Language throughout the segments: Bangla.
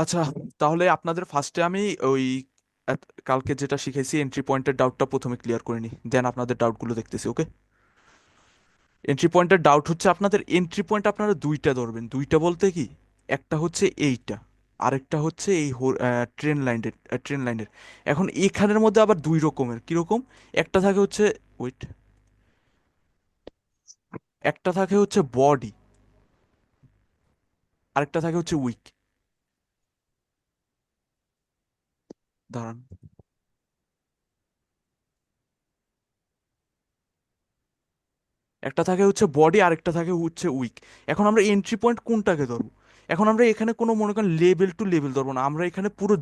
আচ্ছা, তাহলে আপনাদের ফার্স্টে আমি ওই কালকে যেটা শিখেছি এন্ট্রি পয়েন্টের ডাউটটা প্রথমে ক্লিয়ার করে নিই, দেন আপনাদের ডাউটগুলো দেখতেছি। ওকে, এন্ট্রি পয়েন্টের ডাউট হচ্ছে আপনাদের এন্ট্রি পয়েন্ট আপনারা দুইটা ধরবেন। দুইটা বলতে কি, একটা হচ্ছে এইটা, আরেকটা হচ্ছে এই ট্রেন লাইনের। এখন এখানের মধ্যে আবার দুই রকমের, কিরকম, একটা থাকে হচ্ছে, ওয়েট, একটা থাকে হচ্ছে বডি, আরেকটা থাকে হচ্ছে উইক। দাঁড়ান, একটা থাকে হচ্ছে বডি, আরেকটা থাকে হচ্ছে উইক। এখন আমরা এন্ট্রি পয়েন্ট কোনটাকে ধরবো? এখন আমরা এখানে কোনো মনে করেন লেভেল টু লেভেল ধরবো না, আমরা এখানে পুরো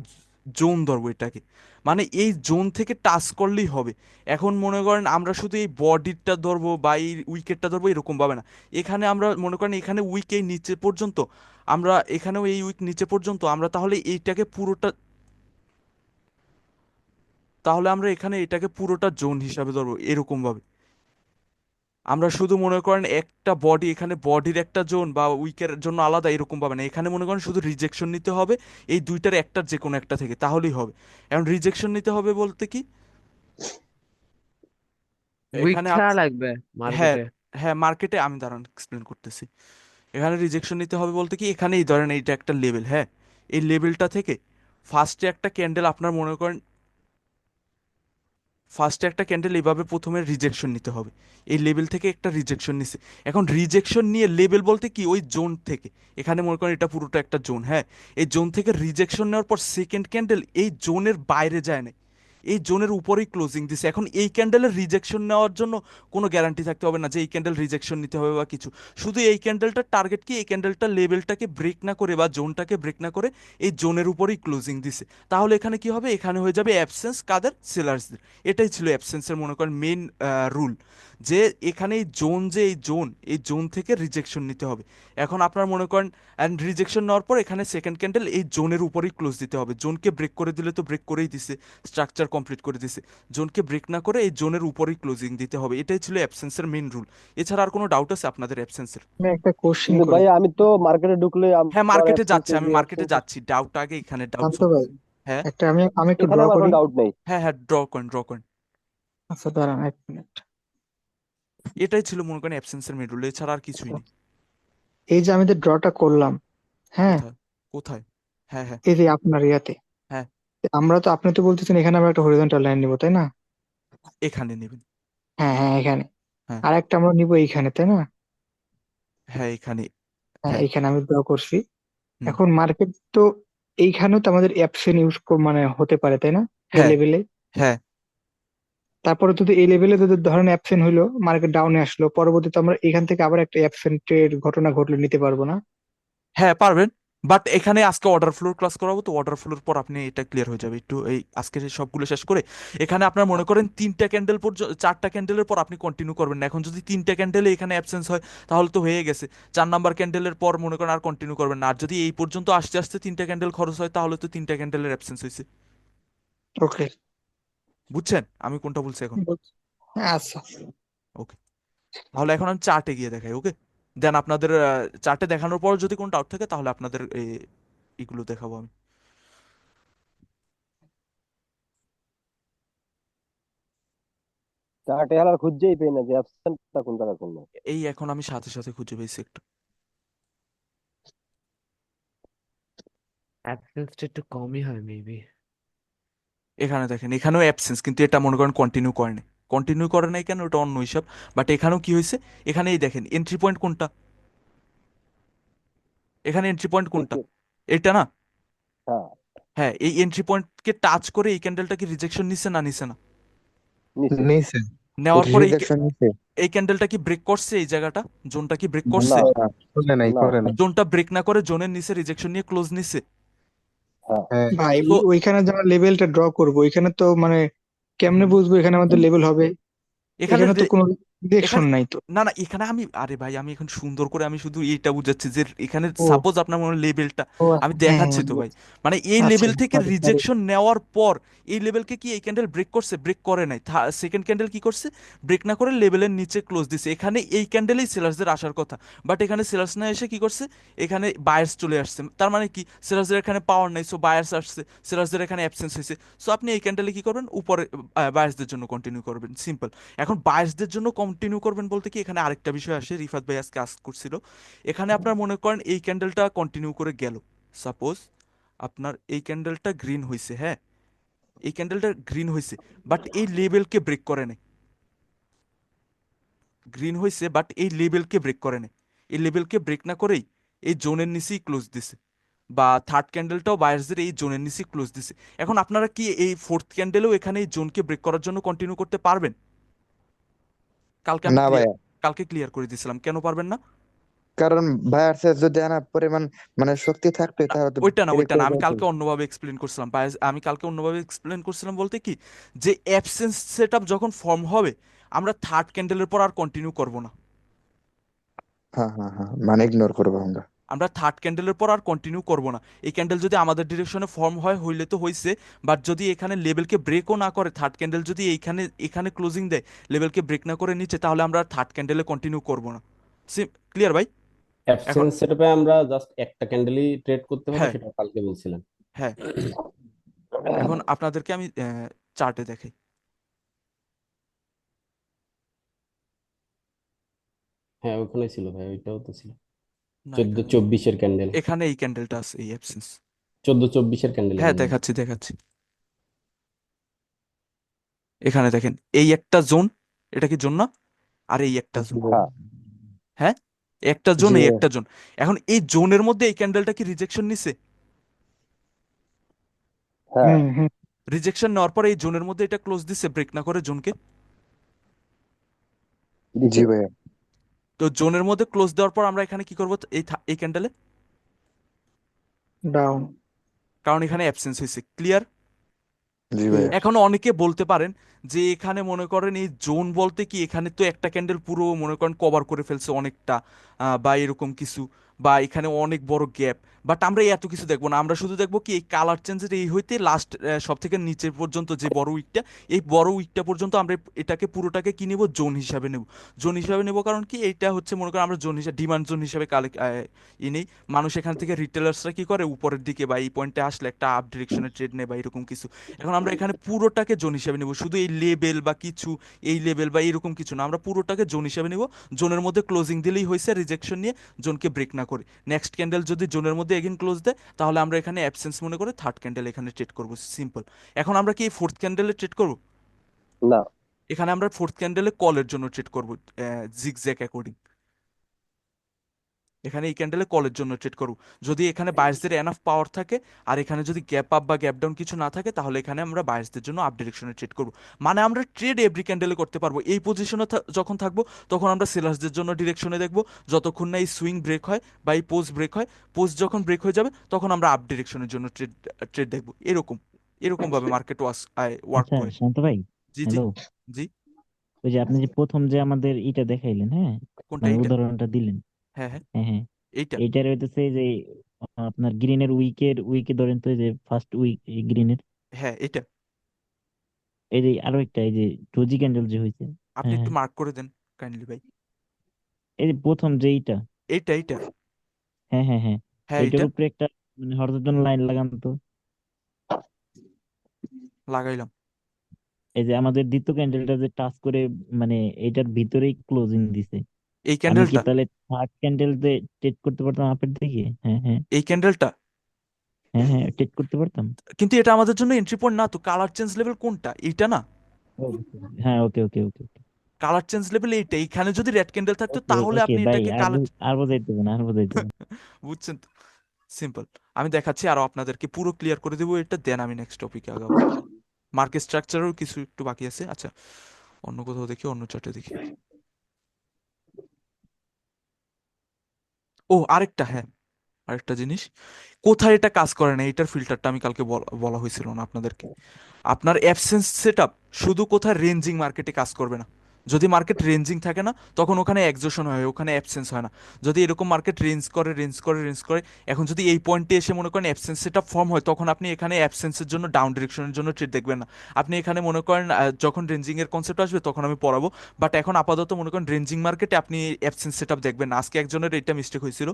জোন ধরবো এটাকে। মানে এই জোন থেকে টাচ করলেই হবে। এখন মনে করেন আমরা শুধু এই বডিটা ধরবো বা এই উইকেটটা ধরবো এরকম ভাবে না। এখানে আমরা মনে করেন এখানে উইক এই নিচে পর্যন্ত, আমরা এখানেও এই উইক নিচে পর্যন্ত, আমরা তাহলে এইটাকে পুরোটা, তাহলে আমরা এখানে এটাকে পুরোটা জোন হিসাবে ধরবো এরকম ভাবে। আমরা শুধু মনে করেন একটা বডি, এখানে বডির একটা জোন বা উইকের জন্য আলাদা এরকম পাবে না, এখানে মনে করেন শুধু রিজেকশন নিতে হবে এই দুইটার একটার যে কোনো একটা থেকে, তাহলেই হবে। এখন রিজেকশন নিতে হবে বলতে কি, উইক এখানে ছাড়া লাগবে হ্যাঁ, মার্কেটে। হ্যাঁ মার্কেটে, আমি দাঁড়ান এক্সপ্লেন করতেছি। এখানে রিজেকশন নিতে হবে বলতে কি, এখানে এই ধরেন এইটা একটা লেভেল, হ্যাঁ, এই লেভেলটা থেকে ফার্স্টে একটা ক্যান্ডেল আপনার মনে করেন, ফার্স্টে একটা ক্যান্ডেল এইভাবে প্রথমে রিজেকশন নিতে হবে, এই লেভেল থেকে একটা রিজেকশন নিছে। এখন রিজেকশন নিয়ে লেভেল বলতে কি, ওই জোন থেকে, এখানে মনে করেন এটা পুরোটা একটা জোন, হ্যাঁ, এই জোন থেকে রিজেকশন নেওয়ার পর সেকেন্ড ক্যান্ডেল এই জোনের বাইরে যায় না, এই জোনের উপরেই ক্লোজিং দিছে। এখন এই ক্যান্ডেলের রিজেকশন নেওয়ার জন্য কোনো গ্যারান্টি থাকতে হবে না যে এই ক্যান্ডেল রিজেকশন নিতে হবে বা কিছু। শুধু এই ক্যান্ডেলটার টার্গেট কি, এই ক্যান্ডেলটা লেভেলটাকে ব্রেক না করে বা জোনটাকে ব্রেক না করে এই জোনের উপরেই ক্লোজিং দিছে। তাহলে এখানে কি হবে, এখানে হয়ে যাবে অ্যাবসেন্স কাদের, সেলার্সদের। এটাই ছিল অ্যাবসেন্সের মনে করেন মেইন রুল, যে এখানে এই জোন, যে এই জোন থেকে রিজেকশন নিতে হবে। এখন আপনার মনে করেন অ্যান্ড রিজেকশন নেওয়ার পর এখানে সেকেন্ড ক্যান্ডেল এই জোনের উপরেই ক্লোজ দিতে হবে। জোনকে ব্রেক করে দিলে তো ব্রেক করেই দিছে, স্ট্রাকচার কমপ্লিট করে দিছে। জোনকে ব্রেক না করে এই জোনের উপরেই ক্লোজিং দিতে হবে, এটাই ছিল অ্যাবসেন্সের মেইন রুল। এছাড়া আর কোনো ডাউট আছে আপনাদের অ্যাবসেন্সের? আমি একটা কোশ্চেন কিন্তু করি। ভাই আমি তো মার্কেটে ঢুকলে হ্যাঁ আমার মার্কেটে যাচ্ছে, অ্যাবসেন্সে আমি যে মার্কেটে অ্যাবসেন্স, যাচ্ছি, ডাউটটা আগে এখানে ডাউট শান্ত সলভ। ভাই, হ্যাঁ, একটা আমি একটু এখানে ড্র আমার করি। কোনো ডাউট নেই। হ্যাঁ, হ্যাঁ ড্র করেন। আচ্ছা দাঁড়ান 1 মিনিট। এটাই ছিল মনে করেন অ্যাবসেন্সের মেইন রুল, এছাড়া আর কিছুই আচ্ছা, নেই। এই যে আমি যে ড্রটা করলাম, হ্যাঁ, কোথায়? কোথায়? হ্যাঁ, হ্যাঁ, এই যে আপনার ইয়াতে, হ্যাঁ, আপনি তো বলতেছেন এখানে আমরা একটা হরিজন্টাল লাইন নিব, তাই না? এখানে নেবেন। হ্যাঁ হ্যাঁ, এখানে। হ্যাঁ, আর একটা আমরা নিব এইখানে, তাই না? হ্যাঁ এখানে। হ্যাঁ, হ্যাঁ। এইখানে আমি ড্র করছি। হুম। এখন মার্কেট তো এইখানেও তো আমাদের অ্যাপশন মানে হতে পারে, তাই না? এই হ্যাঁ, লেভেলে। হ্যাঁ, তারপরে যদি এই লেভেলে যদি ধরেন অ্যাবসেন্ট হইলো, মার্কেট ডাউনে আসলো, পরবর্তীতে আমরা এখান থেকে আবার একটা অ্যাবসেন্টের ঘটনা ঘটলে নিতে পারবো না? হ্যাঁ পারবেন। বাট এখানে আজকে অর্ডার ফ্লোর ক্লাস করাবো, তো অর্ডার ফ্লোর পর আপনি এটা ক্লিয়ার হয়ে যাবে একটু, এই আজকে সবগুলো শেষ করে এখানে আপনার মনে করেন তিনটা ক্যান্ডেল পর্যন্ত, চারটা ক্যান্ডেলের পর আপনি কন্টিনিউ করবেন না। এখন যদি তিনটা ক্যান্ডেলে এখানে অ্যাবসেন্স হয় তাহলে তো হয়ে গেছে, 4 নাম্বার ক্যান্ডেলের পর মনে করেন আর কন্টিনিউ করবেন না। আর যদি এই পর্যন্ত আসতে আসতে তিনটা ক্যান্ডেল খরচ হয় তাহলে তো তিনটা ক্যান্ডেলের অ্যাবসেন্স হয়েছে। ওকে। বুঝছেন আমি কোনটা বলছি এখন? আচ্ছা। ওকে, তাহলে এখন আমি চার্টে গিয়ে দেখাই। ওকে, দেন আপনাদের চার্টে দেখানোর পর যদি কোনো ডাউট থাকে তাহলে আপনাদের এগুলো দেখাবো আমি। চার্টে হালার খুঁজেই পেয়ে না যে অ্যাবসেন্টটা কোন জায়গার জন্য। এই এখন আমি সাথে সাথে খুঁজে পেয়েছি একটা। অ্যাবসেন্সটা একটু কমই হয় মেবি। এখানে দেখেন, এখানেও অ্যাবসেন্স, কিন্তু এটা মনে করেন কন্টিনিউ করে নাই। কন্টিনিউ করে নাই কেন, ওটা অন্য হিসাব। বাট এখানেও কি হয়েছে, এখানে এই দেখেন এন্ট্রি পয়েন্ট কোনটা, এখানে এন্ট্রি পয়েন্ট কোনটা, এটা না? হ্যাঁ, হ্যাঁ, এই এন্ট্রি পয়েন্টকে টাচ করে এই ক্যান্ডেলটা কি রিজেকশন নিচ্ছে না নিছে না? নিচে। নিচে। নেওয়ার পরে রিজেকশন নিচে। এই ক্যান্ডেলটা কি ব্রেক করছে, এই জায়গাটা জোনটা কি ব্রেক না, করছে? না, করে নাই, না। করে নাই। জোনটা ব্রেক না করে জোনের নিচে রিজেকশন নিয়ে ক্লোজ নিছে। হ্যাঁ, হ্যাঁ ভাই, তো ওইখানে যে আমরা লেভেলটা ড্র করবো, ওইখানে তো মানে কেমনে হুম, বুঝবো এখানে আমাদের লেভেল হবে? এখানে এখানে তো কোনো ডিরেকশন এখানে নাই তো। না না এখানে আমি আরে ভাই আমি এখন সুন্দর করে আমি শুধু এটা বুঝাচ্ছি যে এখানে ও সাপোজ আপনার মনে লেভেলটা ও আমি আচ্ছা, হ্যাঁ দেখাচ্ছি হ্যাঁ তো ভাই, বুঝছি। মানে এই আচ্ছা লেভেল থেকে সরি সরি। রিজেকশন নেওয়ার পর এই লেভেলকে কি এই ক্যান্ডেল ব্রেক করছে? ব্রেক করে নাই। সেকেন্ড ক্যান্ডেল কি করছে? ব্রেক না করে লেভেলের নিচে ক্লোজ দিছে। এখানে এই ক্যান্ডেলেই সেলার্সদের আসার কথা, বাট এখানে সেলার্স না এসে কি করছে? এখানে বায়ার্স চলে আসছে। তার মানে কি সেলার্সদের এখানে পাওয়ার নাই, সো বায়ার্স আসছে, সেলার্সদের এখানে অ্যাবসেন্স হয়েছে। সো আপনি এই ক্যান্ডেলে কি করবেন? উপরে বায়ার্সদের জন্য কন্টিনিউ করবেন, সিম্পল। এখন বায়ার্সদের জন্য কন্টিনিউ করবেন বলতে কি এখানে আরেকটা বিষয় আসে, রিফাত ভাই আজকে আস্ক করছিল। এখানে আপনার মনে করেন এই ক্যান্ডেলটা কন্টিনিউ করে গেল, সাপোজ আপনার এই ক্যান্ডেলটা গ্রিন হয়েছে, হ্যাঁ এই ক্যান্ডেলটা গ্রিন হয়েছে, বাট এই লেভেলকে ব্রেক করে নাই। গ্রিন হয়েছে বাট এই লেভেলকে ব্রেক করে নাই। এই লেভেলকে ব্রেক না করেই এই জোনের নিচেই ক্লোজ দিছে, বা থার্ড ক্যান্ডেলটাও বায়ার্সদের এই জোনের নিচেই ক্লোজ দিছে। এখন আপনারা কি এই ফোর্থ ক্যান্ডেলেও এখানে এই জোনকে ব্রেক করার জন্য কন্টিনিউ করতে পারবেন? কালকে আমি না ক্লিয়ার ভাইয়া, কালকে ক্লিয়ার করে দিয়েছিলাম, কেন পারবেন না? কারণ ভাইয়ার যদি আনা পরিমাণ মানে শক্তি থাকতো না, তাহলে তো ওইটা না ব্রেক ওইটা না, হয়ে আমি যেত। কালকে অন্যভাবে এক্সপ্লেন করছিলাম আমি কালকে অন্যভাবে এক্সপ্লেন করছিলাম বলতে কি, যে অ্যাবসেন্স সেটআপ যখন ফর্ম হবে আমরা থার্ড ক্যান্ডেলের পর আর কন্টিনিউ করব না। হ্যাঁ হ্যাঁ হ্যাঁ, মানে ইগনোর করবো আমরা। আমরা থার্ড ক্যান্ডেলের পর আর কন্টিনিউ করব না। এই ক্যান্ডেল যদি আমাদের ডিরেকশনে ফর্ম হয় হইলে তো হইছে, বাট যদি এখানে লেভেলকে ব্রেকও না করে, থার্ড ক্যান্ডেল যদি এইখানে এখানে ক্লোজিং দেয় লেভেলকে ব্রেক না করে নিচে, তাহলে আমরা আর থার্ড ক্যান্ডেলে কন্টিনিউ করব না। ক্লিয়ার ভাই? এখন অ্যাবসেন্স সেটআপে আমরা জাস্ট একটা ক্যান্ডেলই ট্রেড করতে পারবো, হ্যাঁ সেটা কালকে বলছিলাম। হ্যাঁ, এখন আপনাদেরকে আমি চার্টে দেখাই। হ্যাঁ, ওখানে ছিল ভাই, ওইটাও তো ছিল। না 14-24-এর ক্যান্ডেল, এখানে এই ক্যান্ডেলটা আছে, এই অ্যাবসেন্স। 14-24-এর ক্যান্ডেল হ্যাঁ বললাম। দেখাচ্ছি দেখাচ্ছি, এখানে দেখেন এই একটা জোন, এটা কি জোন না? আর এই একটা জোন, হ্যাঁ হ্যাঁ একটা জোন, জি এই ভাইয়া। একটা জোন। এখন এই জোনের মধ্যে এই ক্যান্ডেলটা কি রিজেকশন নিছে? হ্যাঁ হুম হুম। রিজেকশন নেওয়ার পরে এই জোনের মধ্যে এটা ক্লোজ দিছে ব্রেক না করে জোনকে। জি দিছে। ভাইয়া। তো জোনের মধ্যে ক্লোজ দেওয়ার পর আমরা এখানে কি করব? এই ক্যান্ডেলে, ডাউন। কারণ এখানে অ্যাবসেন্স হয়েছে, ক্লিয়ার? জি ভাইয়া। এখন অনেকে বলতে পারেন যে এখানে মনে করেন এই জোন বলতে কি এখানে তো একটা ক্যান্ডেল পুরো মনে করেন কভার করে ফেলছে অনেকটা, বা এরকম কিছু, বা এখানে অনেক বড় গ্যাপ। বাট আমরা এত কিছু দেখবো না, আমরা শুধু দেখবো কি এই কালার চেঞ্জের এই হইতে লাস্ট সব থেকে নিচের পর্যন্ত যে বড় উইকটা, এই বড় উইকটা পর্যন্ত আমরা এটাকে পুরোটাকে কি নেব? জোন হিসাবে নেব। জোন হিসাবে নেব কারণ কি এইটা হচ্ছে মনে করেন আমরা জোন হিসাবে ডিমান্ড জোন হিসাবে কালেক্ট নেই। মানুষ এখান থেকে রিটেলার্সরা কি করে উপরের দিকে বা এই পয়েন্টে আসলে একটা আপ ডিরেকশনের ট্রেড নেয় বা এরকম কিছু। এখন আমরা এখানে পুরোটাকে জোন হিসাবে নেব, শুধু এই লেবেল বা কিছু, এই লেবেল বা এরকম কিছু না, আমরা পুরোটাকে জোন হিসাবে নেব। জোনের মধ্যে ক্লোজিং দিলেই হয়েছে, রিজেকশন নিয়ে জোনকে ব্রেক না করে। নেক্সট ক্যান্ডেল যদি জোনের মধ্যে এগেন ক্লোজ দেয় তাহলে আমরা এখানে অ্যাবসেন্স মনে করে থার্ড ক্যান্ডেল এখানে ট্রেড করব, সিম্পল। এখন আমরা কি এই ফোর্থ ক্যান্ডেলে ট্রেড করব? না এখানে আমরা ফোর্থ ক্যান্ডেলে কলের জন্য ট্রেড করব, জিগজ্যাগ অ্যাকর্ডিং। এখানে এই ক্যান্ডেলে কলের জন্য ট্রেড করব। যদি এখানে বায়ার্সদের এনাফ পাওয়ার থাকে আর এখানে যদি গ্যাপ আপ বা গ্যাপ ডাউন কিছু না থাকে, তাহলে এখানে আমরা বায়ার্সদের জন্য আপ ডিরেকশনে ট্রেড করব। মানে আমরা ট্রেড এভরি ক্যান্ডেলে করতে পারবো। এই পজিশনে যখন থাকবো তখন আমরা সেলার্সদের জন্য ডিরেকশনে দেখবো, যতক্ষণ না এই সুইং ব্রেক হয় বা এই পোস্ট ব্রেক হয়। পোস্ট যখন ব্রেক হয়ে যাবে তখন আমরা আপ ডিরেকশনের জন্য ট্রেড ট্রেড দেখবো। এরকম এরকম ভাবে মার্কেট ওয়ার্ক আচ্ছা করে। শান্ত ভাই, জি জি হ্যালো। জি। ওই যে আপনি যে প্রথম যে আমাদের ইটা দেখাইলেন, হ্যাঁ, কোনটা? মানে এইটা? উদাহরণটা দিলেন। হ্যাঁ হ্যাঁ হ্যাঁ হ্যাঁ। এইটা। এইটার হইতেছে যে আপনার গ্রিনের উইকে ধরেন তো, এই যে ফার্স্ট উইক গ্রিনের, হ্যাঁ এইটা। এই যে আরো একটা এই যে ডোজি ক্যান্ডেল যে হয়েছে। আপনি হ্যাঁ একটু হ্যাঁ। মার্ক করে দেন কাইন্ডলি ভাই। এই যে প্রথম যে এইটা, এইটা এইটা। হ্যাঁ হ্যাঁ হ্যাঁ, হ্যাঁ এইটার এইটা উপরে একটা মানে হরজেন্টাল লাইন লাগান তো। লাগাইলাম। এই যে আমাদের দ্বিতীয় ক্যান্ডেলটা যে টাচ করে মানে এইটার ভিতরেই ক্লোজিং দিছে, এই আমি কি ক্যান্ডেলটা, তাহলে থার্ড ক্যান্ডেল দিয়ে ট্রেড করতে পারতাম আপের দিকে? হ্যাঁ হ্যাঁ এই ক্যান্ডেলটা। হ্যাঁ হ্যাঁ, ট্রেড করতে পারতাম। কিন্তু এটা আমাদের জন্য এন্ট্রি পয়েন্ট না তো, কালার চেঞ্জ লেভেল কোনটা? এইটা না? ও, হ্যাঁ, ওকে ওকে ওকে ওকে কালার চেঞ্জ লেভেল এইটা। এইখানে যদি রেড ক্যান্ডেল থাকতো ওকে তাহলে ওকে আপনি ভাই, এটাকে আর কালার আর বোঝাইতে হবে না, আর বোঝাইতে হবে না। বুঝছেন তো? সিম্পল। আমি দেখাচ্ছি আরো আপনাদেরকে পুরো ক্লিয়ার করে দেবো এটা, দেন আমি নেক্সট টপিকে আগাবো। মার্কেট স্ট্রাকচারও কিছু একটু বাকি আছে। আচ্ছা অন্য কোথাও দেখি, অন্য চার্টে দেখি। ও আরেকটা, হ্যাঁ আরেকটা জিনিস, কোথায় এটা কাজ করে না এটার ফিল্টারটা আমি কালকে বলা হয়েছিল না আপনাদেরকে। আপনার অ্যাবসেন্স সেটআপ শুধু কোথায় রেঞ্জিং মার্কেটে কাজ করবে না, যদি মার্কেট রেঞ্জিং থাকে না তখন ওখানে এক্সজশন হয়, ওখানে অ্যাবসেন্স হয় না। যদি এরকম মার্কেট রেঞ্জ করে এখন যদি এই পয়েন্টে এসে মনে করেন অ্যাবসেন্স সেটা ফর্ম হয়, তখন আপনি এখানে অ্যাবসেন্সের জন্য ডাউন ডিরেকশনের জন্য ট্রেড দেখবেন না। আপনি এখানে মনে করেন যখন রেঞ্জিং এর কনসেপ্ট আসবে তখন আমি পড়াবো, বাট এখন আপাতত মনে করেন রেঞ্জিং মার্কেটে আপনি অ্যাবসেন্স সেটআপ দেখবেন না। আজকে একজনের এটা মিস্টেক হয়েছিল,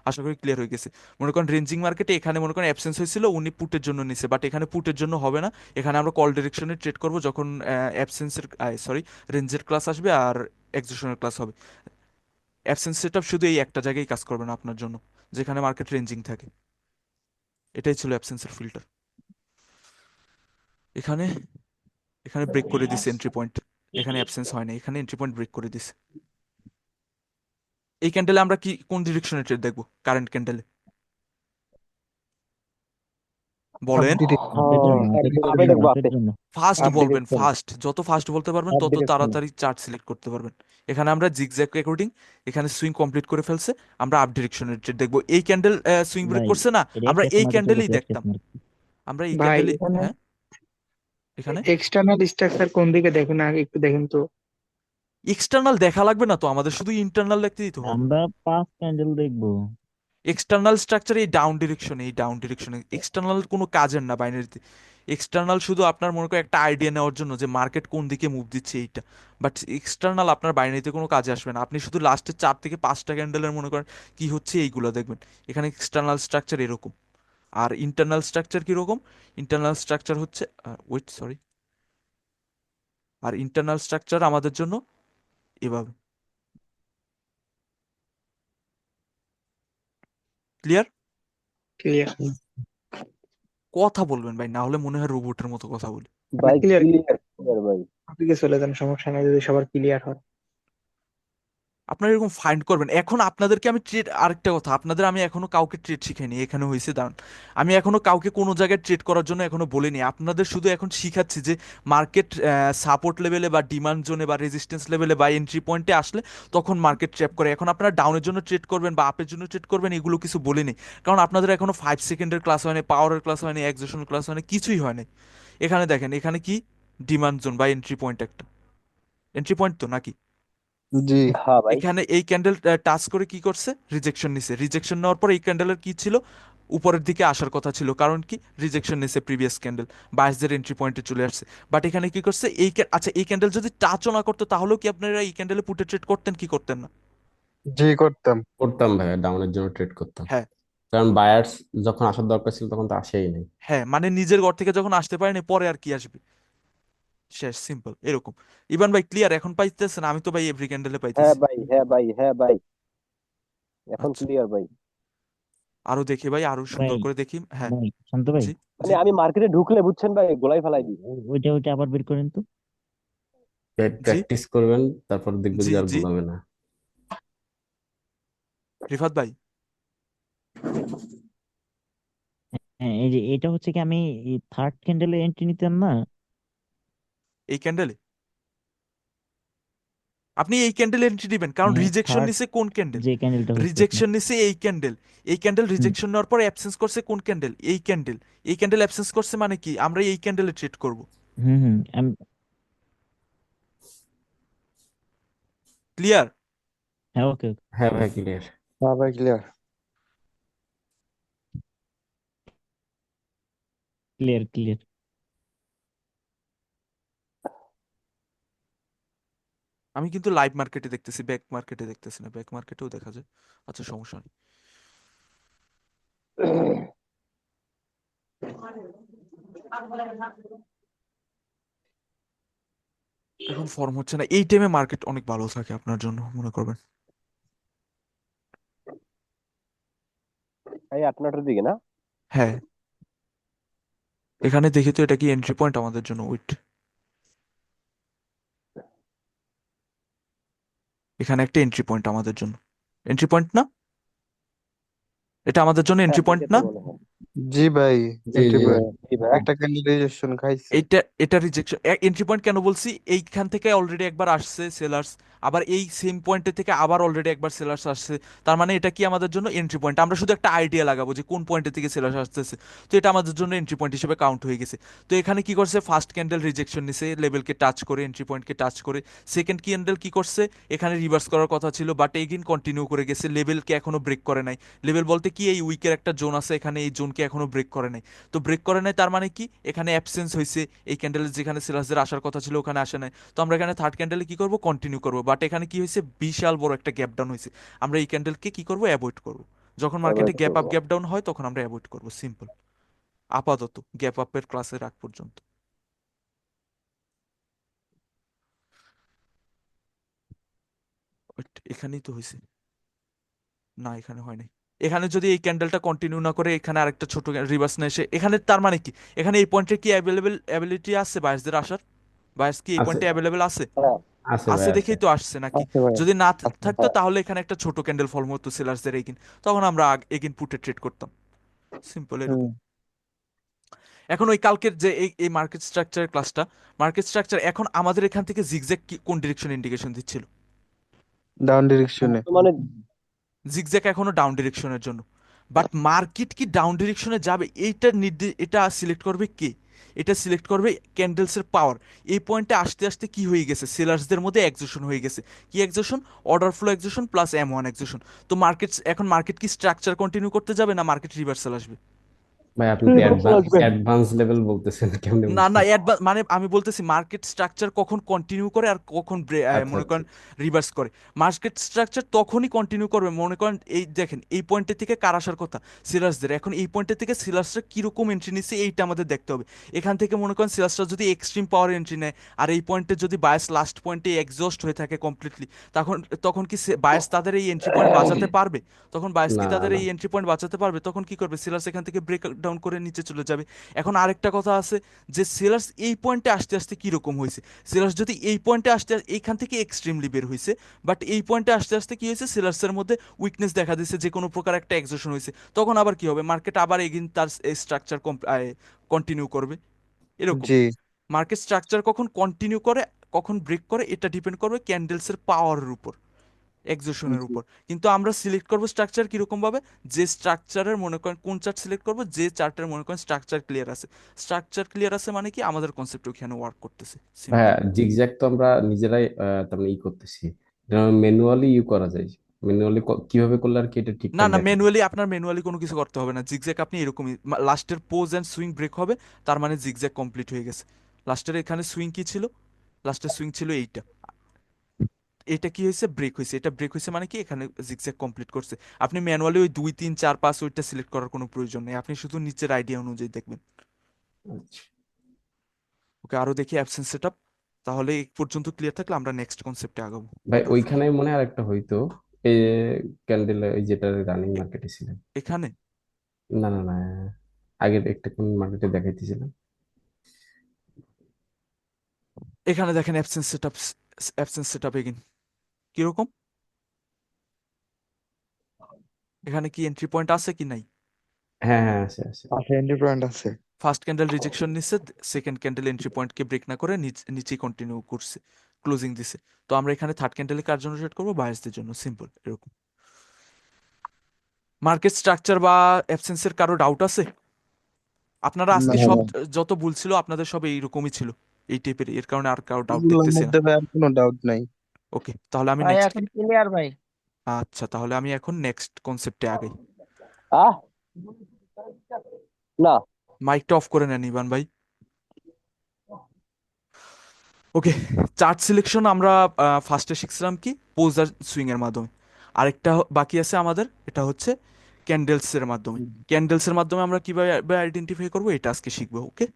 আশা করি ক্লিয়ার হয়ে গেছে। মনে করেন রেঞ্জিং মার্কেটে এখানে মনে করেন অ্যাবসেন্স হয়েছিল, উনি পুটের জন্য নিছে, বাট এখানে পুটের জন্য হবে না। এখানে আমরা কল ডিরেকশনে ট্রেড করব যখন অ্যাবসেন্সের সরি রেঞ্জের ক্লাস আসবে আর এক্সজশনের ক্লাস হবে। অ্যাবসেন্স সেটআপ শুধু এই একটা জায়গায় কাজ করবে না আপনার জন্য, যেখানে মার্কেট রেঞ্জিং থাকে। এটাই ছিল অ্যাবসেন্সের ফিল্টার। এখানে এখানে ব্রেক করে দিছে এন্ট্রি পয়েন্ট, এখানে অ্যাবসেন্স হয় না, এখানে এন্ট্রি পয়েন্ট ব্রেক করে দিছে। এই ক্যান্ডেলে আমরা কি কোন ডিরেকশনে ট্রেড দেখবো? কারেন্ট ক্যান্ডেলে আপ বলেন, ডিরেকশন। আপের জন্য, আপের আপে জন্য, দেখবো, আপের আপে। জন্য, ফাস্ট আপ বলবেন, ডিরেকশন। ফাস্ট যত ফাস্ট বলতে পারবেন আপ তত ডিরেকশন। তাড়াতাড়ি চার্ট সিলেক্ট করতে পারবেন। এখানে আমরা জিগজ্যাগ রেকর্ডিং, এখানে সুইং কমপ্লিট করে ফেলছে, আমরা আপ ডিরেকশনের ট্রেড দেখবো। এই ক্যান্ডেল সুইং ব্রেক ভাই করছে না, এটা আমরা ক্যাশ এই মার্কেট ক্যান্ডেলেই চলতেছে, ক্যাশ দেখতাম, মার্কেট। আমরা এই ভাই ক্যান্ডেলে। এখানে হ্যাঁ, এখানে এক্সটার্নাল স্ট্রাকচার কোন দিকে দেখেন আগে একটু দেখেন তো। এক্সটার্নাল দেখা লাগবে না তো, আমাদের শুধু ইন্টারনাল দেখতেই তো হবে। আমরা 5 ক্যান্ডেল দেখবো। এক্সটার্নাল স্ট্রাকচার এই ডাউন ডিরেকশনে, এই ডাউন ডিরেকশনে এক্সটার্নাল কোনো কাজের না বাইনারিতে। এক্সটার্নাল শুধু আপনার মনে করেন একটা আইডিয়া নেওয়ার জন্য যে মার্কেট কোন দিকে মুভ দিচ্ছে এইটা, বাট এক্সটার্নাল আপনার বাইনারিতে কোনো কাজে আসবে না। আপনি শুধু লাস্টের 4 থেকে 5টা ক্যান্ডেলের মনে করেন কি হচ্ছে এইগুলো দেখবেন। এখানে এক্সটার্নাল স্ট্রাকচার এরকম, আর ইন্টারনাল স্ট্রাকচার কীরকম? ইন্টারনাল স্ট্রাকচার হচ্ছে ওয়েট সরি, আর ইন্টারনাল স্ট্রাকচার আমাদের জন্য এভাবে। ক্লিয়ার? ক্লিয়ার। কথা বলবেন ভাই, না হলে মনে হয় রোবটের মতো কথা বলি। ভাই ক্লিয়ার। ক্লিয়ার, ক্লিয়ার ভাই। দিকে চলে যান, সমস্যা নাই যদি সবার ক্লিয়ার হয়। আপনারা এরকম ফাইন্ড করবেন। এখন আপনাদেরকে আমি ট্রেড, আরেকটা কথা, আপনাদের আমি এখনো কাউকে ট্রেড শিখাইনি, এখানে হয়েছে দাঁড়ান, আমি এখনো কাউকে কোনো জায়গায় ট্রেড করার জন্য এখনো বলিনি। আপনাদের শুধু এখন শিখাচ্ছি যে মার্কেট সাপোর্ট লেভেলে বা ডিমান্ড জোনে বা রেজিস্ট্যান্স লেভেলে বা এন্ট্রি পয়েন্টে আসলে তখন মার্কেট ট্র্যাপ করে। এখন আপনারা ডাউনের জন্য ট্রেড করবেন বা আপের জন্য ট্রেড করবেন এগুলো কিছু বলিনি, কারণ আপনাদের এখনো 5 সেকেন্ডের ক্লাস হয়নি, পাওয়ারের ক্লাস হয়নি, এক্সেশনের ক্লাস হয়নি, কিছুই হয়নি। এখানে দেখেন, এখানে কি ডিমান্ড জোন বা এন্ট্রি পয়েন্ট, একটা এন্ট্রি পয়েন্ট তো নাকি? জি। হ্যাঁ ভাই। এখানে এই ক্যান্ডেল টাচ করে কি করছে? রিজেকশন নিছে। রিজেকশন নেওয়ার পর এই ক্যান্ডেলের কি ছিল? উপরের দিকে আসার কথা ছিল, কারণ কি রিজেকশন নিছে প্রিভিয়াস ক্যান্ডেল, বাইশদের এন্ট্রি পয়েন্টে চলে আসছে। বাট এখানে কি করছে? আচ্ছা, এই ক্যান্ডেল যদি টাচও না করতো তাহলেও কি আপনারা এই ক্যান্ডেলে পুটে ট্রেড করতেন কি করতেন না? জি করতাম। করতাম ভাইয়া, ডাউনের জন্য ট্রেড করতাম, হ্যাঁ, কারণ বায়ার্স যখন আসার দরকার ছিল তখন তো আসেই নাই। হ্যাঁ, মানে নিজের ঘর থেকে যখন আসতে পারেনি পরে আর কি আসবে, শেষ, সিম্পল এরকম। ইবান ভাই ক্লিয়ার এখন পাইতেছেন? আমি তো ভাই এভরি ক্যান্ডেলে হ্যাঁ পাইতেছি। ভাই, হ্যাঁ ভাই, হ্যাঁ ভাই, এখন আচ্ছা, ক্লিয়ার ভাই। আরো দেখি ভাই, আরো ভাই, সুন্দর করে দেখি। হ্যাঁ, ভাই শান্ত ভাই, জি, মানে জি। আমি মার্কেটে ঢুকলে বুঝছেন ভাই, গোলাই ফেলাই দিই। ওইটা ওইটা আবার বের করেন তো। জি, প্র্যাকটিস করবেন, তারপর দেখবেন জি, যে আর জি। ভুল হবে না। রিফাত ভাই, হ্যাঁ, এই যে এটা হচ্ছে কি আমি থার্ড ক্যান্ডেলে এন্ট্রি নিতাম না। এই ক্যান্ডেলে আপনি এই ক্যান্ডেল এন্ট্রি দিবেন, কারণ হ্যাঁ, রিজেকশন থার্ড নিছে কোন ক্যান্ডেল? যে ক্যান্ডেলটা হচ্ছে আপনার। রিজেকশন নিছে এই ক্যান্ডেল। এই ক্যান্ডেল হুম রিজেকশন নেওয়ার পর অ্যাবসেন্স করছে কোন ক্যান্ডেল? এই ক্যান্ডেল। এই ক্যান্ডেল অ্যাবসেন্স করছে মানে কি আমরা এই ক্যান্ডেলে ট্রেড করব। হুম হুম ক্লিয়ার? হ্যাঁ, ওকে ওকে, হ্যাঁ ভাই, ক্লিয়ার। হ্যাঁ ভাই ক্লিয়ার। Clear clear. আমি কিন্তু লাইভ মার্কেটে দেখতেছি, ব্যাক মার্কেটে দেখতেছি না। ব্যাক মার্কেটেও দেখা যায়, আচ্ছা সমস্যা নেই। এখন ফর্ম হচ্ছে না, এই টাইমে মার্কেট অনেক ভালো থাকে আপনার জন্য মনে করবেন। এই 8-9টার দিকে না? হ্যাঁ, এখানে দেখি তো এটা কি এন্ট্রি পয়েন্ট আমাদের জন্য? ওয়েট, এখানে একটা এন্ট্রি পয়েন্ট আমাদের জন্য। এন্ট্রি পয়েন্ট না? এটা আমাদের জন্য হ্যাঁ এন্ট্রি পয়েন্ট দেখে তো না? মনে হয়। জি ভাই, জি এন্ট্রি জি ভাই। পয়েন্ট জি ভাই একটা ক্যান্ডিডেশন খাইছে। এটা রিজেকশন এন্ট্রি পয়েন্ট কেন বলছি, এইখান থেকে অলরেডি একবার আসছে সেলার্স, আবার এই সেম পয়েন্টে থেকে আবার অলরেডি একবার সেলার্স আসছে। তার মানে এটা কি আমাদের জন্য এন্ট্রি পয়েন্ট, আমরা শুধু একটা আইডিয়া লাগাবো যে কোন পয়েন্টে থেকে সেলার্স আসতেছে। তো এটা আমাদের জন্য এন্ট্রি পয়েন্ট হিসেবে কাউন্ট হয়ে গেছে। তো এখানে কি করছে, ফার্স্ট ক্যান্ডেল রিজেকশন নিছে লেভেলকে টাচ করে, এন্ট্রি পয়েন্টকে টাচ করে। সেকেন্ড ক্যান্ডেল কি করছে, এখানে রিভার্স করার কথা ছিল বাট এগেইন কন্টিনিউ করে গেছে, লেভেলকে এখনো ব্রেক করে নাই। লেভেল বলতে কি, এই উইকের একটা জোন আছে এখানে, এই জোনকে এখনো ব্রেক করে নাই। তো ব্রেক করে নাই তার মানে কি, এখানে অ্যাবসেন্স হয়েছে, এই ক্যান্ডেলের যেখানে সেলার্সদের আসার কথা ছিল ওখানে আসে নাই। তো আমরা এখানে থার্ড ক্যান্ডেলে কি করব, কন্টিনিউ করব, বাট এখানে কি হয়েছে, বিশাল বড় একটা গ্যাপ ডাউন হয়েছে। আমরা এই ক্যান্ডেলকে কি করব, অ্যাভয়েড করব। যখন মার্কেটে অ্যাভয়েড গ্যাপ আপ করবো। গ্যাপ ডাউন হয় তখন আমরা অ্যাভয়েড করব, সিম্পল। আপাতত গ্যাপ আপের ক্লাসের আগ পর্যন্ত। Wait, এখানেই তো হয়েছে, না এখানে হয় নাই। এখানে যদি এই ক্যান্ডেলটা কন্টিনিউ না করে এখানে আরেকটা ছোট রিভার্স না এসে এখানে, তার মানে কি, এখানে এই পয়েন্টে কি অ্যাবিলিটি আছে বায়ার্সদের আসার, বায়ার্স কি এই আছে, পয়েন্টে অ্যাভেলেবেল আছে? হ্যাঁ আছে ভাই আছে আছে। দেখেই তো আসছে নাকি। আচ্ছা ভাই, যদি না আচ্ছা। থাকতো হ্যাঁ তাহলে এখানে একটা ছোট ক্যান্ডেল ফল হতো সেলার্সদের এগিন, তখন আমরা এগিন পুটে ট্রেড করতাম, সিম্পল হুম। এরকম। এখন ওই কালকের যে এই মার্কেট স্ট্রাকচারের ক্লাসটা, মার্কেট স্ট্রাকচার এখন আমাদের এখান থেকে জিগজ্যাগ কোন ডিরেকশন ইন্ডিকেশন দিচ্ছিল? ডাউন ডিরেকশনে। মানে জিগজ্যাগ এখনো ডাউন ডিরেকশনের জন্য, বাট মার্কেট কি ডাউন ডিরেকশনে যাবে এইটা এটা সিলেক্ট করবে কে? এটা সিলেক্ট করবে ক্যান্ডেলসের পাওয়ার। এই পয়েন্টে আসতে আসতে কি হয়ে গেছে, সেলার্সদের মধ্যে এক্সোশন হয়ে গেছে। কি exhaustion? Order flow exhaustion plus M1 exhaustion. তো মার্কেট কি স্ট্রাকচার কন্টিনিউ করতে যাবে না মার্কেট রিভার্সাল আসবে? ভাই আপনি তো রিভার্সাল আসবে। অ্যাডভান্স লেভেল বলতেছেন, কেমনে না না বুঝবো? মানে আমি বলতেছি মার্কেট স্ট্রাকচার কখন কন্টিনিউ করে আর কখন আচ্ছা মনে আচ্ছা। করেন রিভার্স করে। মার্কেট স্ট্রাকচার তখনই কন্টিনিউ করবে, মনে করেন এই দেখেন এই পয়েন্টে থেকে কার আসার কথা, সিলার্সদের। এখন এই পয়েন্টে থেকে সিলার্সরা কীরকম এন্ট্রি নিচ্ছে এইটা আমাদের দেখতে হবে। এখান থেকে মনে করেন সিলার্সরা যদি এক্সট্রিম পাওয়ার এন্ট্রি নেয় আর এই পয়েন্টে যদি বায়াস লাস্ট পয়েন্টে এক্সস্ট হয়ে থাকে কমপ্লিটলি, তখন তখন কি বায়াস তাদের এই এন্ট্রি পয়েন্ট বাঁচাতে পারবে? তখন বায়াস কি না তাদের না। এই এন্ট্রি পয়েন্ট বাঁচাতে পারবে? তখন কি করবে, সিলার্স এখান থেকে ব্রেক ডাউন করে নিচে চলে যাবে। এখন আরেকটা কথা আছে, যে সেলার্স এই পয়েন্টে আসতে আসতে কীরকম হয়েছে। সেলার্স যদি এই পয়েন্টে আসতে এইখান থেকে এক্সট্রিমলি বের হয়েছে, বাট এই পয়েন্টে আসতে আসতে কি হয়েছে, সেলার্সের মধ্যে উইকনেস দেখা দিয়েছে, যে কোনো প্রকার একটা এক্সোশন হয়েছে, তখন আবার কি হবে, মার্কেট আবার এগিন তার স্ট্রাকচার কন্টিনিউ করবে, এরকম। জি মার্কেট স্ট্রাকচার কখন কন্টিনিউ করে কখন ব্রেক করে এটা ডিপেন্ড করবে ক্যান্ডেলসের পাওয়ারের উপর, এক্সোশনের জি উপর। কিন্তু আমরা সিলেক্ট করবো স্ট্রাকচার কিরকম ভাবে, যে স্ট্রাকচারের মনে করেন কোন চার্ট সিলেক্ট করবো, যে চার্টের মনে করেন স্ট্রাকচার ক্লিয়ার আছে। স্ট্রাকচার ক্লিয়ার আছে মানে কি, আমাদের কনসেপ্ট ওইখানে ওয়ার্ক করতেছে, সিম্পল। ভাইয়া জিগজ্যাগ তো আমরা নিজেরাই তার মানে করতেছি, ম্যানুয়ালি করা যায়। ম্যানুয়ালি কিভাবে করলে আর কি এটা না ঠিকঠাক না দেখায়? ম্যানুয়ালি, আপনার ম্যানুয়ালি কোনো কিছু করতে হবে না, জিগজ্যাগ আপনি এরকমই লাস্টের পোজ অ্যান্ড সুইং ব্রেক হবে, তার মানে জিগজ্যাগ কমপ্লিট হয়ে গেছে। লাস্টের এখানে সুইং কি ছিল, লাস্টের সুইং ছিল এইটা, এটা কি হয়েছে, ব্রেক হয়েছে, এটা ব্রেক হয়েছে মানে কি এখানে জিগজ্যাগ কমপ্লিট করছে। আপনি ম্যানুয়ালি ওই 2 3 4 5 ওইটা সিলেক্ট করার কোনো প্রয়োজন নেই, আপনি শুধু নিচের আইডিয়া অনুযায়ী দেখবেন। আচ্ছা। ওকে, আরো দেখি অ্যাবসেন্স সেটআপ। তাহলে এই পর্যন্ত ক্লিয়ার থাকলে আমরা নেক্সট কনসেপ্টে আগাবো, ভাই অর্ডার ফ্লো। ওইখানে মনে হয় আরেকটা হইতো, এই ক্যান্ডেল ওই যেটা রানিং মার্কেটে ছিল। এখানে না না না, আগের একটা কোন মার্কেটে দেখাইতেছিলাম। এখানে দেখেন absence setup, absence setup again কিরকম, এখানে কি এন্ট্রি পয়েন্ট আছে কি নাই? হ্যাঁ হ্যাঁ আছে আছে। আছে, এন্ট্রি পয়েন্ট আছে। ফার্স্ট ক্যান্ডেল রিজেকশন নিচ্ছে, সেকেন্ড ক্যান্ডেল এন্ট্রি পয়েন্টকে ব্রেক না করে নিচেই কন্টিনিউ করছে, ক্লোজিং দিছে। তো আমরা এখানে থার্ড ক্যান্ডেলে কার জন্য সেট করবো, বায়ার্সদের জন্য, সিম্পল এরকম। মার্কেট স্ট্রাকচার বা অ্যাবসেন্সের কারো ডাউট আছে? আপনারা না আজকে সব না, যত বলছিল আপনাদের সব এইরকমই ছিল, এই টাইপের, এর কারণে আর কারো ডাউট এগুলোর দেখতেছি না। মধ্যে ভাই আর কোনো ডাউট নাই। ওকে, তাহলে আমি ভাই নেক্সট, এখন ক্লিয়ার ভাই। আচ্ছা তাহলে আমি এখন নেক্সট কনসেপ্টে আগাই। আহ না মাইকটা অফ করে নেন ইভান ভাই। ওকে, চার্ট সিলেকশন আমরা ফার্স্টে শিখছিলাম কি, পোজ আর সুইং এর মাধ্যমে। আরেকটা বাকি আছে আমাদের, এটা হচ্ছে ক্যান্ডেলসের মাধ্যমে। ক্যান্ডেলসের মাধ্যমে আমরা কিভাবে আইডেন্টিফাই করবো এটা আজকে শিখবো, ওকে।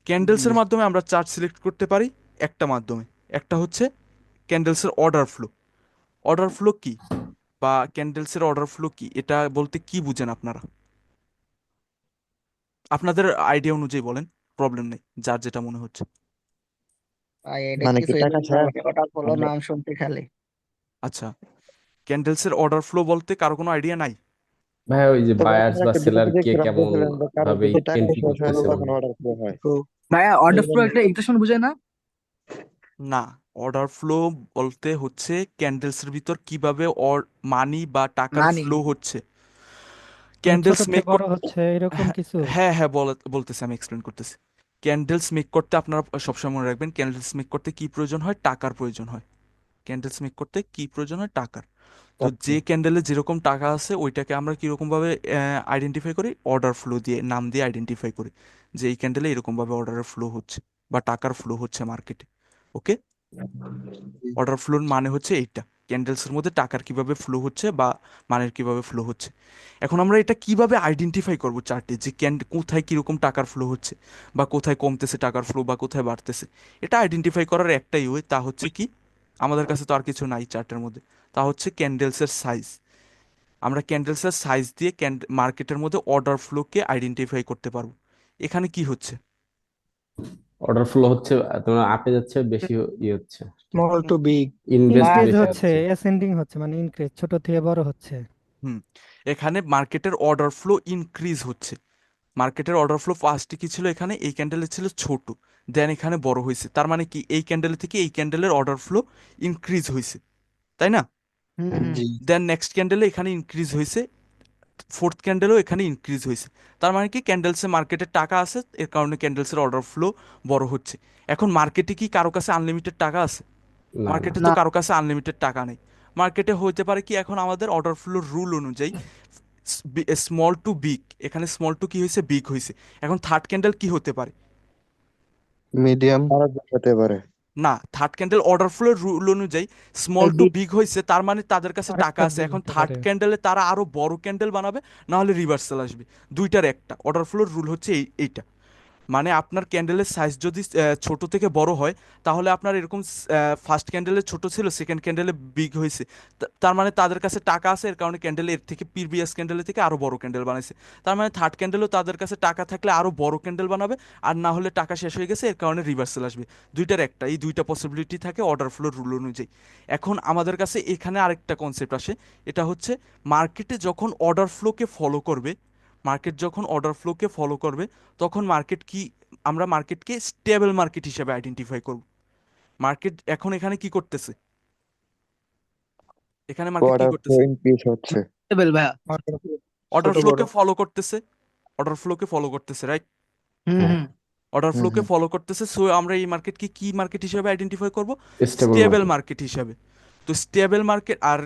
ক্যান্ডেলসের মাধ্যমে আমরা চার্ট সিলেক্ট করতে পারি একটা মাধ্যমে, একটা হচ্ছে ক্যান্ডেলসের অর্ডার ফ্লো। অর্ডার ফ্লো কি, বা ক্যান্ডেলসের অর্ডার ফ্লো কি, এটা বলতে কি বুঝেন আপনারা? আপনাদের আইডিয়া অনুযায়ী বলেন, প্রবলেম নেই, যার যেটা মনে হচ্ছে। ভাই এটা মানে কি কিছুই টাকা বুঝলাম শেষ? না, ওটা হলো নাম শুনতে খালি। আচ্ছা, ক্যান্ডেলসের অর্ডার ফ্লো বলতে কারো কোনো আইডিয়া নাই? ভাই ওই যে তো ভাই বায়ার্স আপনারা বা একটা বিষয় সেলার তো কে দেখতে কেমন পারতেছিলেন যে কারো ভাবে যদি টাকা এন্ট্রি শেষ হয় করতেছে তখন বলেন। অর্ডার ফ্লো হয়। তো ভাইয়া অর্ডার ফ্লো এইজন্য একটা ইকুয়েশন বুঝায় না? না, অর্ডার ফ্লো বলতে হচ্ছে ক্যান্ডেলসের ভিতর কিভাবে মানি বা টাকার না নি ফ্লো হচ্ছে। মানে ছোট ক্যান্ডেলস থেকে মেক বড় হচ্ছে এরকম হ্যাঁ কিছু। হ্যাঁ হ্যাঁ, বলতেছি, আমি এক্সপ্লেন করতেছি। ক্যান্ডেলস মেক করতে আপনারা সবসময় মনে রাখবেন, ক্যান্ডেলস মেক করতে কি প্রয়োজন হয়? টাকার প্রয়োজন হয়। ক্যান্ডেলস মেক করতে কি প্রয়োজন হয়? টাকার। তো আচ্ছা যে ক্যান্ডেলে যেরকম টাকা আছে ওইটাকে আমরা কিরকম ভাবে আইডেন্টিফাই করি? অর্ডার ফ্লো দিয়ে, নাম দিয়ে আইডেন্টিফাই করি যে এই ক্যান্ডেলে এরকম ভাবে অর্ডারের ফ্লো হচ্ছে বা টাকার ফ্লো হচ্ছে মার্কেটে। ওকে, অর্ডার ফ্লোর মানে হচ্ছে এইটা, ক্যান্ডেলসের মধ্যে টাকার কিভাবে ফ্লো হচ্ছে বা মানের কিভাবে ফ্লো হচ্ছে। এখন আমরা এটা কিভাবে আইডেন্টিফাই করব চার্টে যে কোথায় কিরকম টাকার ফ্লো হচ্ছে বা কোথায় কমতেছে টাকার ফ্লো বা কোথায় বাড়তেছে? এটা আইডেন্টিফাই করার একটাই ওয়ে, তা হচ্ছে কি, আমাদের কাছে তো আর কিছু নাই চার্টের মধ্যে, তা হচ্ছে ক্যান্ডেলসের সাইজ। আমরা ক্যান্ডেলসের সাইজ দিয়ে মার্কেটের মধ্যে অর্ডার ফ্লোকে আইডেন্টিফাই করতে পারবো। এখানে কি হচ্ছে? অর্ডার ফ্লো হচ্ছে, তোমার আপে যাচ্ছে বেশি, ইয়ে হচ্ছে, স্মল টু বিগ। ইনভেস্ট ভাইয়া ইনক্রিজ বেশি হচ্ছে, হচ্ছে। অ্যাসেন্ডিং হচ্ছে, মানে ইনক্রিজ ছোট থেকে বড় হচ্ছে। হুম, এখানে মার্কেটের অর্ডার ফ্লো ইনক্রিজ হচ্ছে। মার্কেটের অর্ডার ফ্লো ফার্স্টে কি ছিল? এখানে এই ক্যান্ডেলে ছিল ছোট, দেন এখানে বড় হয়েছে। তার মানে কি, এই ক্যান্ডেল থেকে এই ক্যান্ডেলের অর্ডার ফ্লো ইনক্রিজ হয়েছে, তাই না? হুম হুম জি। দেন নেক্সট ক্যান্ডেলে এখানে ইনক্রিজ হয়েছে, ফোর্থ ক্যান্ডেলও এখানে ইনক্রিজ হয়েছে। তার মানে কি, ক্যান্ডেলসে মার্কেটে টাকা আছে, এর কারণে ক্যান্ডেলসের অর্ডার ফ্লো বড় হচ্ছে। এখন মার্কেটে কি কারো কাছে আনলিমিটেড টাকা আছে? না না। মার্কেটে তো না কারো কাছে আনলিমিটেড টাকা নেই। মার্কেটে হতে পারে কি, এখন আমাদের অর্ডার ফ্লোর রুল অনুযায়ী স্মল টু বিগ, এখানে স্মল টু কি হয়েছে? বিগ হয়েছে। এখন থার্ড ক্যান্ডেল কি হতে পারে? মিডিয়াম আরো বেশি হতে পারে। না, third candle order floor rule অনুযায়ী স্মল টু বিগ। বিগ হয়েছে, তার মানে তাদের কাছে টাকা আরেকটা আছে। বিগ এখন হতে থার্ড পারে। ক্যান্ডেলে তারা আরো বড় ক্যান্ডেল বানাবে, না হলে রিভার্সাল আসবে। দুইটার একটা অর্ডার ফ্লোর রুল হচ্ছে এইটা। মানে আপনার ক্যান্ডেলের সাইজ যদি ছোট থেকে বড় হয়, তাহলে আপনার এরকম ফার্স্ট ক্যান্ডেলে ছোট ছিল, সেকেন্ড ক্যান্ডেলে বিগ হয়েছে, তার মানে তাদের কাছে টাকা আছে, এর কারণে ক্যান্ডেলে এর থেকে প্রিভিয়াস ক্যান্ডেলের থেকে আরো বড় ক্যান্ডেল বানাইছে। তার মানে থার্ড ক্যান্ডেলও তাদের কাছে টাকা থাকলে আরো বড় ক্যান্ডেল বানাবে, আর না হলে টাকা শেষ হয়ে গেছে, এর কারণে রিভার্সাল আসবে। দুইটার একটা, এই দুইটা পসিবিলিটি থাকে অর্ডার ফ্লোর রুল অনুযায়ী। এখন আমাদের কাছে এখানে আরেকটা কনসেপ্ট আসে, এটা হচ্ছে মার্কেটে যখন অর্ডার ফ্লোকে ফলো করবে, মার্কেট যখন অর্ডার ফ্লোকে ফলো করবে, তখন মার্কেট কি, আমরা মার্কেটকে স্টেবল মার্কেট হিসেবে আইডেন্টিফাই করব। মার্কেট এখন এখানে কি করতেছে? এখানে মার্কেট কি অর্ডার ফ্লো করতেছে? ইনক্রিজ হচ্ছে। লেভেল ভাইয়া। অর্ডার ছোট বড়। ফ্লোকে ফলো করতেছে, অর্ডার ফ্লোকে ফলো করতেছে, রাইট? হুম হ্যাঁ। হুম অর্ডার হুম ফ্লোকে হুম। ফলো করতেছে, সো আমরা এই মার্কেটকে কি মার্কেট হিসেবে আইডেন্টিফাই করব? Stable stable market. মার্কেট হিসাবে। তো স্টেবল মার্কেট, আর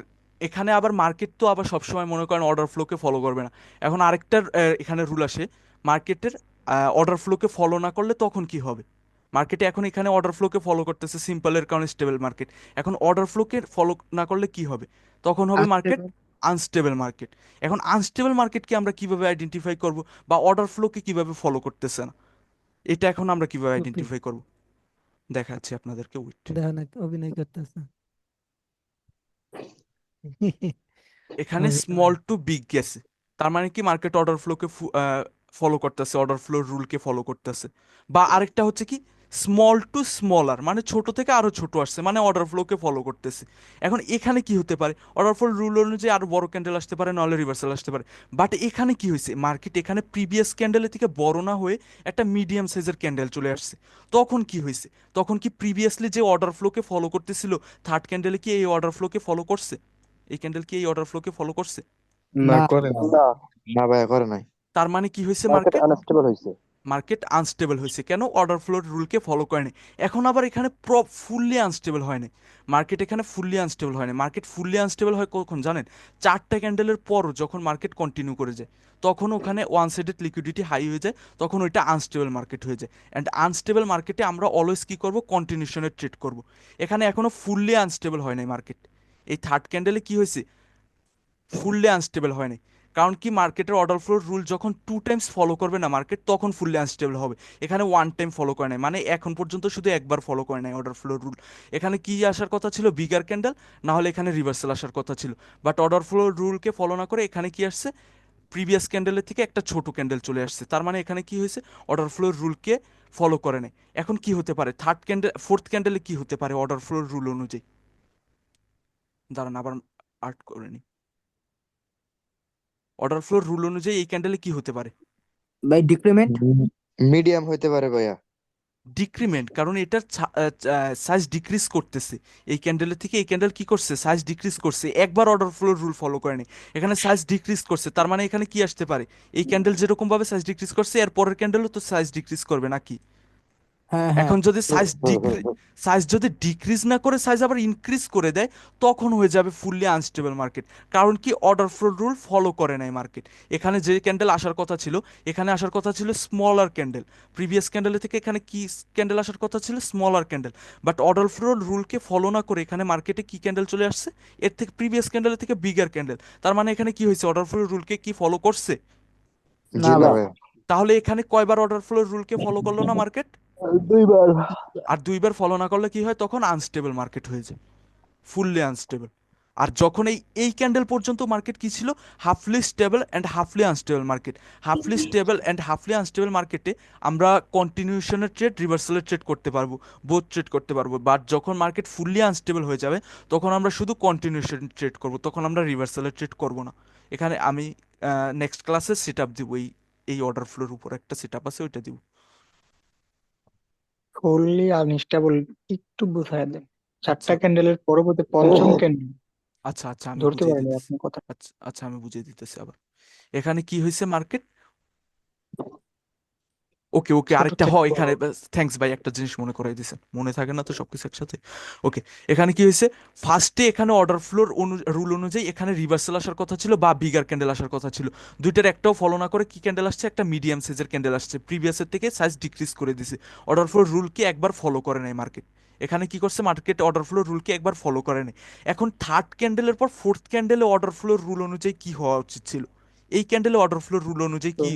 এখানে আবার মার্কেট তো আবার সবসময় মনে করেন অর্ডার ফ্লোকে ফলো করবে না। এখন আরেকটার এখানে রুল আসে, মার্কেটের অর্ডার ফ্লোকে ফলো না করলে তখন কি হবে? মার্কেটে এখন এখানে অর্ডার ফ্লোকে ফলো করতেছে, সিম্পলের কারণে স্টেবল মার্কেট। এখন অর্ডার ফ্লোকে ফলো না করলে কি হবে? তখন হবে মার্কেট আনস্টেবল। Unstable market. এখন আনস্টেবল মার্কেটকে আমরা কিভাবে আইডেন্টিফাই করব, বা অর্ডার ফ্লোকে কিভাবে ফলো করতেছে না, এটা এখন আমরা কিভাবে কপি আইডেন্টিফাই করব? দেখাচ্ছি আপনাদেরকে, ওয়েট। দেখা না অভিনয় করতেছে। এখানে অভিনয়। স্মল টু বিগ গেছে, তার মানে কি মার্কেট অর্ডার ফ্লোকে ফলো করতেছে, অর্ডার ফ্লোর রুলকে ফলো করতেছে। বা আরেকটা হচ্ছে কি, স্মল টু স্মলার, মানে ছোট থেকে আরো ছোট আসছে, মানে অর্ডার ফ্লোকে ফলো করতেছে। এখন এখানে কি হতে পারে? অর্ডার ফ্লো রুল অনুযায়ী আরো বড় ক্যান্ডেল আসতে পারে, নাহলে রিভার্সাল আসতে পারে। বাট এখানে কি হয়েছে, মার্কেট এখানে প্রিভিয়াস ক্যান্ডেলের থেকে বড় না হয়ে একটা মিডিয়াম সাইজের ক্যান্ডেল চলে আসছে। তখন কি হয়েছে? তখন কি প্রিভিয়াসলি যে অর্ডার ফ্লোকে ফলো করতেছিল, থার্ড ক্যান্ডেলে কি এই অর্ডার ফ্লোকে ফলো করছে? এই ক্যান্ডেল কি এই অর্ডার ফ্লোকে ফলো করছে? না, না করে না। না, না। না ভাইয়া করে নাই। তার মানে কি হয়েছে? মার্কেট মার্কেট আনস্টেবল হয়েছে। মার্কেট আনস্টেবল হয়েছে, কেন? অর্ডার ফ্লোর রুলকে ফলো করেনি। এখন আবার এখানে ফুললি আনস্টেবল হয়নি মার্কেট, এখানে ফুললি আনস্টেবল হয়নি। মার্কেট ফুললি আনস্টেবল হয় কখন জানেন? চারটা ক্যান্ডেলের পর যখন মার্কেট কন্টিনিউ করে যায়, তখন ওখানে ওয়ান সাইডেড লিকুইডিটি হাই হয়ে যায়, তখন ওইটা আনস্টেবল মার্কেট হয়ে যায়। অ্যান্ড আনস্টেবল মার্কেটে আমরা অলওয়েজ কী করবো? কন্টিনিউশনের ট্রেড করব। এখানে এখনো ফুললি আনস্টেবল হয় নাই মার্কেট। এই থার্ড ক্যান্ডেলে কি হয়েছে? ফুললি আনস্টেবল হয়নি। কারণ কি, মার্কেটের অর্ডার ফ্লোর রুল যখন 2 টাইমস ফলো করবে না মার্কেট, তখন ফুললি আনস্টেবল হবে। এখানে 1 টাইম ফলো করে নাই, মানে এখন পর্যন্ত শুধু একবার ফলো করে নাই অর্ডার ফ্লোর রুল। এখানে কি আসার কথা ছিল? বিগার ক্যান্ডেল, না হলে এখানে রিভার্সাল আসার কথা ছিল। বাট অর্ডার ফ্লোর রুলকে ফলো না করে এখানে কি আসছে? প্রিভিয়াস ক্যান্ডেলের থেকে একটা ছোট ক্যান্ডেল চলে আসছে। তার মানে এখানে কি হয়েছে? অর্ডার ফ্লোর রুলকে ফলো করে নাই। এখন কি হতে পারে? থার্ড ক্যান্ডেল, ফোর্থ ক্যান্ডেলে কি হতে পারে অর্ডার ফ্লোর রুল অনুযায়ী? দাঁড়ান, আবার আর্ট করে নি। অর্ডার ফ্লোর রুল অনুযায়ী এই ক্যান্ডেলে কি হতে পারে? ভাই ডিক্রিমেন্ট। মিডিয়াম হইতে পারে ভাইয়া। ডিক্রিমেন্ট, কারণ এটার সাইজ ডিক্রিজ করতেছে। এই ক্যান্ডেলের থেকে এই ক্যান্ডেল কি করছে, সাইজ ডিক্রিজ করছে, একবার অর্ডার ফ্লোর রুল ফলো করেনি, এখানে সাইজ ডিক্রিজ করছে। তার মানে এখানে কি আসতে পারে, এই ক্যান্ডেল যেরকম ভাবে সাইজ ডিক্রিজ করছে এর পরের ক্যান্ডেলও তো সাইজ ডিক্রিজ করবে নাকি? হ্যাঁ হ্যাঁ এখন যদি সাইজ যদি ডিক্রিজ না করে সাইজ আবার ইনক্রিজ করে দেয়, তখন হয়ে যাবে ফুললি আনস্টেবল মার্কেট। কারণ কি, অর্ডার ফ্লো রুল ফলো করে নাই মার্কেট। এখানে যে ক্যান্ডেল আসার কথা ছিল, এখানে আসার কথা ছিল স্মলার ক্যান্ডেল, প্রিভিয়াস ক্যান্ডেলের থেকে এখানে কি ক্যান্ডেল আসার কথা ছিল, smaller candle. But order flow রুলকে ফলো না করে এখানে মার্কেটে কি ক্যান্ডেল চলে আসছে, এর থেকে প্রিভিয়াস ক্যান্ডেলের থেকে বিগার ক্যান্ডেল। তার মানে এখানে কি হয়েছে, অর্ডার ফ্লো রুলকে কি ফলো করছে? জি না না ভাই। ভাইয়া। তাহলে এখানে কয়বার অর্ডার ফ্লো রুলকে ফলো করলো না মার্কেট? 2বার। আর 2বার ফলো না করলে কি হয়, তখন আনস্টেবল মার্কেট হয়ে যায়, ফুললি আনস্টেবল। আর যখন এই ক্যান্ডেল পর্যন্ত মার্কেট কি ছিল, halfly stable and halfly unstable market. Halfly stable and halfly unstable মার্কেটে আমরা কন্টিনিউশনের ট্রেড, রিভার্সালের ট্রেড করতে পারবো, বোথ ট্রেড করতে পারবো। বাট যখন মার্কেট ফুললি আনস্টেবল হয়ে যাবে, তখন আমরা শুধু কন্টিনিউশন ট্রেড করব, তখন আমরা রিভার্সালের ট্রেড করব না। এখানে আমি নেক্সট ক্লাসে সেট আপ দিব, এই অর্ডার ফ্লোর উপর একটা সেট আপ আছে, ওইটা দিব। ফুললি আনস্টেবল একটু বুঝাই দেন। আচ্ছা 4টা ক্যান্ডেলের পরবর্তী পঞ্চম ক্যান্ডেল আচ্ছা আচ্ছা আমি ধরতে বুঝিয়ে পারেনি দিতেছি। আপনার কথা। আচ্ছা আচ্ছা আমি বুঝিয়ে দিতেছি আবার। এখানে কি হয়েছে মার্কেট, ওকে ওকে, ছোট আরেকটা থেকে এখানে বড়। থ্যাঙ্কস ভাই, একটা জিনিস মনে করাই দিয়েছেন, মনে থাকে না তো সবকিছু একসাথে। ওকে, এখানে কি হয়েছে, ফার্স্টে এখানে অর্ডার ফ্লোর রুল অনুযায়ী এখানে রিভার্সাল আসার কথা ছিল বা বিগার ক্যান্ডেল আসার কথা ছিল। দুইটার একটাও ফলো না করে কি ক্যান্ডেল আসছে, একটা মিডিয়াম সাইজের ক্যান্ডেল আসছে, প্রিভিয়াসের থেকে সাইজ ডিক্রিজ করে দিছে। অর্ডার ফ্লোর রুলকে একবার ফলো করে নাই মার্কেট। এখানে কি করছে মার্কেট, অর্ডার ফ্লোর রুলকে একবার ফলো করে নাই। এখন থার্ড ক্যান্ডেলের পর ফোর্থ ক্যান্ডেলে অর্ডার ফ্লোর রুল অনুযায়ী কি হওয়া উচিত ছিল, এই ক্যান্ডেলে অর্ডার ফ্লোর রুল অনুযায়ী কি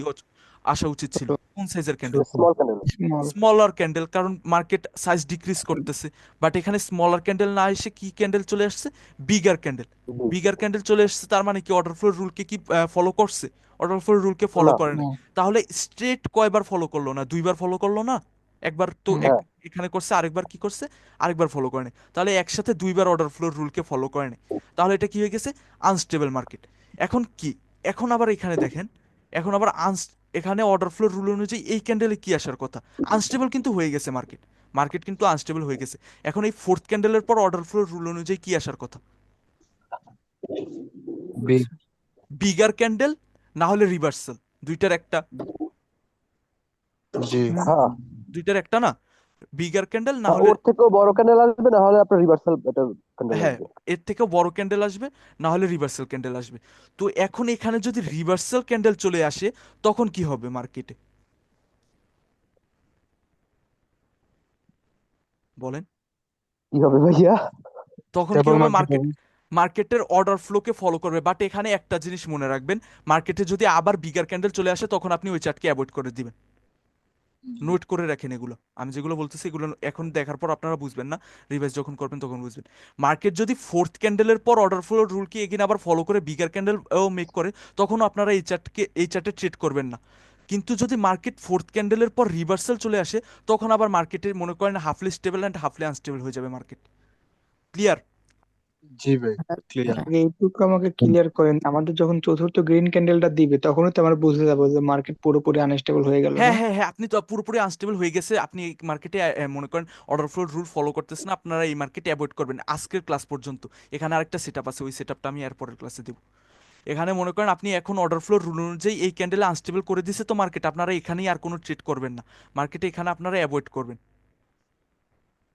আসা উচিত ছিল, কোন সাইজের candle? Small candle. Small. Smaller candle, কারণ মার্কেট সাইজ ডিক্রিজ করতেছে। বাট এখানে স্মলার ক্যান্ডেল না এসে কি ক্যান্ডেল চলে আসছে, বিগার ক্যান্ডেল। বিগার ক্যান্ডেল চলে আসছে, তার মানে কি অর্ডার ফ্লো রুলকে কি ফলো করছে? অর্ডার ফ্লো রুলকে ফলো না। করে না। না। তাহলে স্ট্রেট কয়বার ফলো করলো না, 2বার ফলো করলো না? একবার তো হুম। হ্যাঁ। এখানে করছে, আরেকবার কি করছে, আরেকবার ফলো করে নাই। তাহলে একসাথে 2বার অর্ডার ফ্লোর রুলকে ফলো করে নাই। তাহলে এটা কি হয়ে গেছে, আনস্টেবল মার্কেট। এখন কি, এখন আবার এখানে দেখেন, এখন আবার এখানে অর্ডার ফ্লোর রুল অনুযায়ী এই ক্যান্ডেলে কি আসার কথা, আনস্টেবল কিন্তু হয়ে গেছে মার্কেট, মার্কেট কিন্তু আনস্টেবল হয়ে গেছে। এখন এই ফোর্থ ক্যান্ডেলের পর অর্ডার ফ্লোর রুল অনুযায়ী কি আসার কথা, বিগ। বিগার ক্যান্ডেল না হলে রিভার্সাল, দুইটার একটা, জি। হ্যাঁ, দুইটার একটা না, বিগার ক্যান্ডেল না হলে, ওর থেকেও বড় ক্যান্ডেল আসবে, না হলে আপনার রিভার্সাল একটা ক্যান্ডেল হ্যাঁ আসবে। এর থেকেও বড় ক্যান্ডেল আসবে, না হলে রিভার্সাল ক্যান্ডেল আসবে। তো এখন এখানে যদি রিভার্সাল ক্যান্ডেল চলে আসে, তখন কি হবে মার্কেটে, বলেন? কি হবে ভাইয়া? তখন কি ডাবল হবে, মার্কেট মার্কেট হবে। মার্কেটের অর্ডার ফ্লোকে ফলো করবে। বাট এখানে একটা জিনিস মনে রাখবেন, মার্কেটে যদি আবার বিগার ক্যান্ডেল চলে আসে, তখন আপনি ওই চার্টকে অ্যাভয়েড করে দিবেন। নোট করে রাখেন এগুলো, আমি যেগুলো বলতেছি এগুলো এখন দেখার পর আপনারা বুঝবেন না, রিভাইজ যখন করবেন তখন বুঝবেন। মার্কেট যদি ফোর্থ ক্যান্ডেলের পর অর্ডার ফ্লো রুলকে এগিন আবার ফলো করে বিগার ক্যান্ডেল মেক করে, তখন আপনারা এই চার্টে ট্রেড করবেন না। কিন্তু যদি মার্কেট ফোর্থ ক্যান্ডেলের পর রিভার্সাল চলে আসে, তখন আবার মার্কেটে মনে করেন হাফলি স্টেবল অ্যান্ড হাফলি আনস্টেবল হয়ে যাবে মার্কেট। ক্লিয়ার? জি ভাই, ক্লিয়ার। আগে এইটুকু আমাকে ক্লিয়ার করেন, আমাদের যখন চতুর্থ গ্রিন ক্যান্ডেলটা দিবে তখনই তো আমরা বুঝতে যাবো যে মার্কেট পুরোপুরি আনস্টেবল হয়ে গেল, হ্যাঁ না? হ্যাঁ হ্যাঁ, আপনি তো পুরোপুরি আনস্টেবল হয়ে গেছে, আপনি এই মার্কেটে মনে করেন অর্ডার ফ্লো রুল ফলো করতেছেন, আপনারা এই মার্কেটে অ্যাভয়েড করবেন আজকের ক্লাস পর্যন্ত। এখানে আরেকটা সেট আপ আছে, ওই সেট আপটা আমি এর পরের ক্লাসে দেবো। এখানে মনে করেন আপনি এখন অর্ডার ফ্লো রুল অনুযায়ী এই ক্যান্ডেলে আনস্টেবল করে দিছে তো মার্কেট, আপনারা এখানেই আর কোনো ট্রেড করবেন না, মার্কেটে এখানে আপনারা অ্যাভয়েড করবেন।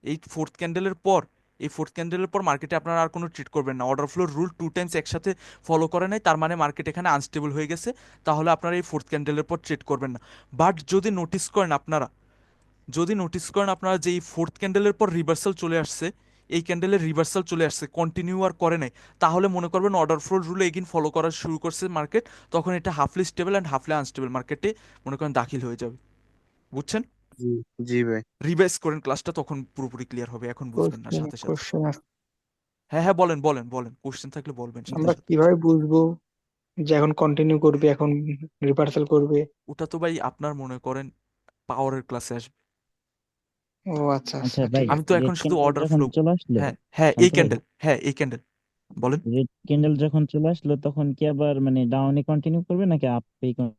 এই ফোর্থ ক্যান্ডেলের পর, এই ফোর্থ ক্যান্ডেলের পর মার্কেটে আপনারা আর কোনো ট্রেড করবেন না। অর্ডার ফ্লোর রুল 2 টাইমস একসাথে ফলো করে নাই, তার মানে মার্কেট এখানে আনস্টেবল হয়ে গেছে, তাহলে আপনারা এই ফোর্থ ক্যান্ডেলের পর ট্রেড করবেন না। বাট যদি নোটিস করেন আপনারা, যদি নোটিস করেন আপনারা যে এই ফোর্থ ক্যান্ডেলের পর রিভার্সাল চলে আসছে, এই ক্যান্ডেলের রিভার্সাল চলে আসছে, কন্টিনিউ আর করে নাই, তাহলে মনে করবেন অর্ডার ফ্লো রুল এগিন ফলো করা শুরু করছে মার্কেট, তখন এটা হাফলি স্টেবল অ্যান্ড হাফলি আনস্টেবল মার্কেটে মনে করেন দাখিল হয়ে যাবে। বুঝছেন? জি। জি ভাই। রিভাইজ করেন ক্লাসটা, তখন পুরোপুরি ক্লিয়ার হবে, এখন বুঝবেন না সাথে সাথে। কোশ্চেন আছে। হ্যাঁ হ্যাঁ বলেন বলেন বলেন, কোশ্চেন থাকলে বলবেন সাথে আমরা সাথে। কিভাবে বুঝবো যে এখন কন্টিনিউ করবে, এখন রিভার্সাল করবে? ওটা তো ভাই আপনার মনে করেন পাওয়ারের ক্লাসে আসবে। ও আচ্ছা আচ্ছা আচ্ছা, ভাই, ঠিক আমি আছে। তো রেড এখন শুধু ক্যান্ডেল অর্ডার যখন ফ্লো, চলে আসলো, হ্যাঁ হ্যাঁ এই শান্ত ভাই, ক্যান্ডেল, হ্যাঁ এই ক্যান্ডেল, বলেন। রেড ক্যান্ডেল যখন চলে আসলো তখন কি আবার মানে ডাউনে কন্টিনিউ করবে নাকি আপে কন্টিনিউ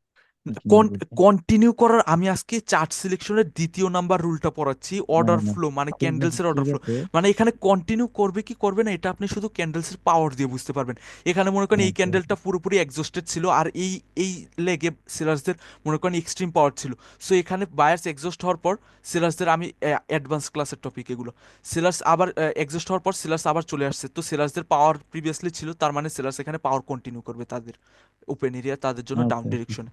করবে? কন্টিনিউ করার আমি আজকে চার্ট সিলেকশনের দ্বিতীয় নাম্বার রুলটা পড়াচ্ছি, অর্ডার না, ফ্লো মানে ঠিক আছে, ক্যান্ডেলসের অর্ডার ঠিক ফ্লো। আছে। মানে এখানে কন্টিনিউ করবে কি করবে না এটা আপনি শুধু ক্যান্ডেলসের পাওয়ার দিয়ে বুঝতে পারবেন। এখানে মনে করেন এই আচ্ছা, ক্যান্ডেলটা পুরোপুরি এক্সস্টেড ছিল আর এই লেগে সেলার্সদের মনে করেন এক্সট্রিম পাওয়ার ছিল। সো এখানে বায়ার্স এক্সস্ট হওয়ার পর সেলার্সদের আমি অ্যাডভান্স ক্লাসের টপিক এগুলো, সেলার্স আবার এক্সস্ট হওয়ার পর সেলার্স আবার চলে আসছে, তো সেলার্সদের পাওয়ার প্রিভিয়াসলি ছিল, তার মানে সেলার্স এখানে পাওয়ার কন্টিনিউ করবে তাদের ওপেন এরিয়া তাদের জন্য ডাউন আচ্ছা, আচ্ছা। ডিরেকশনে।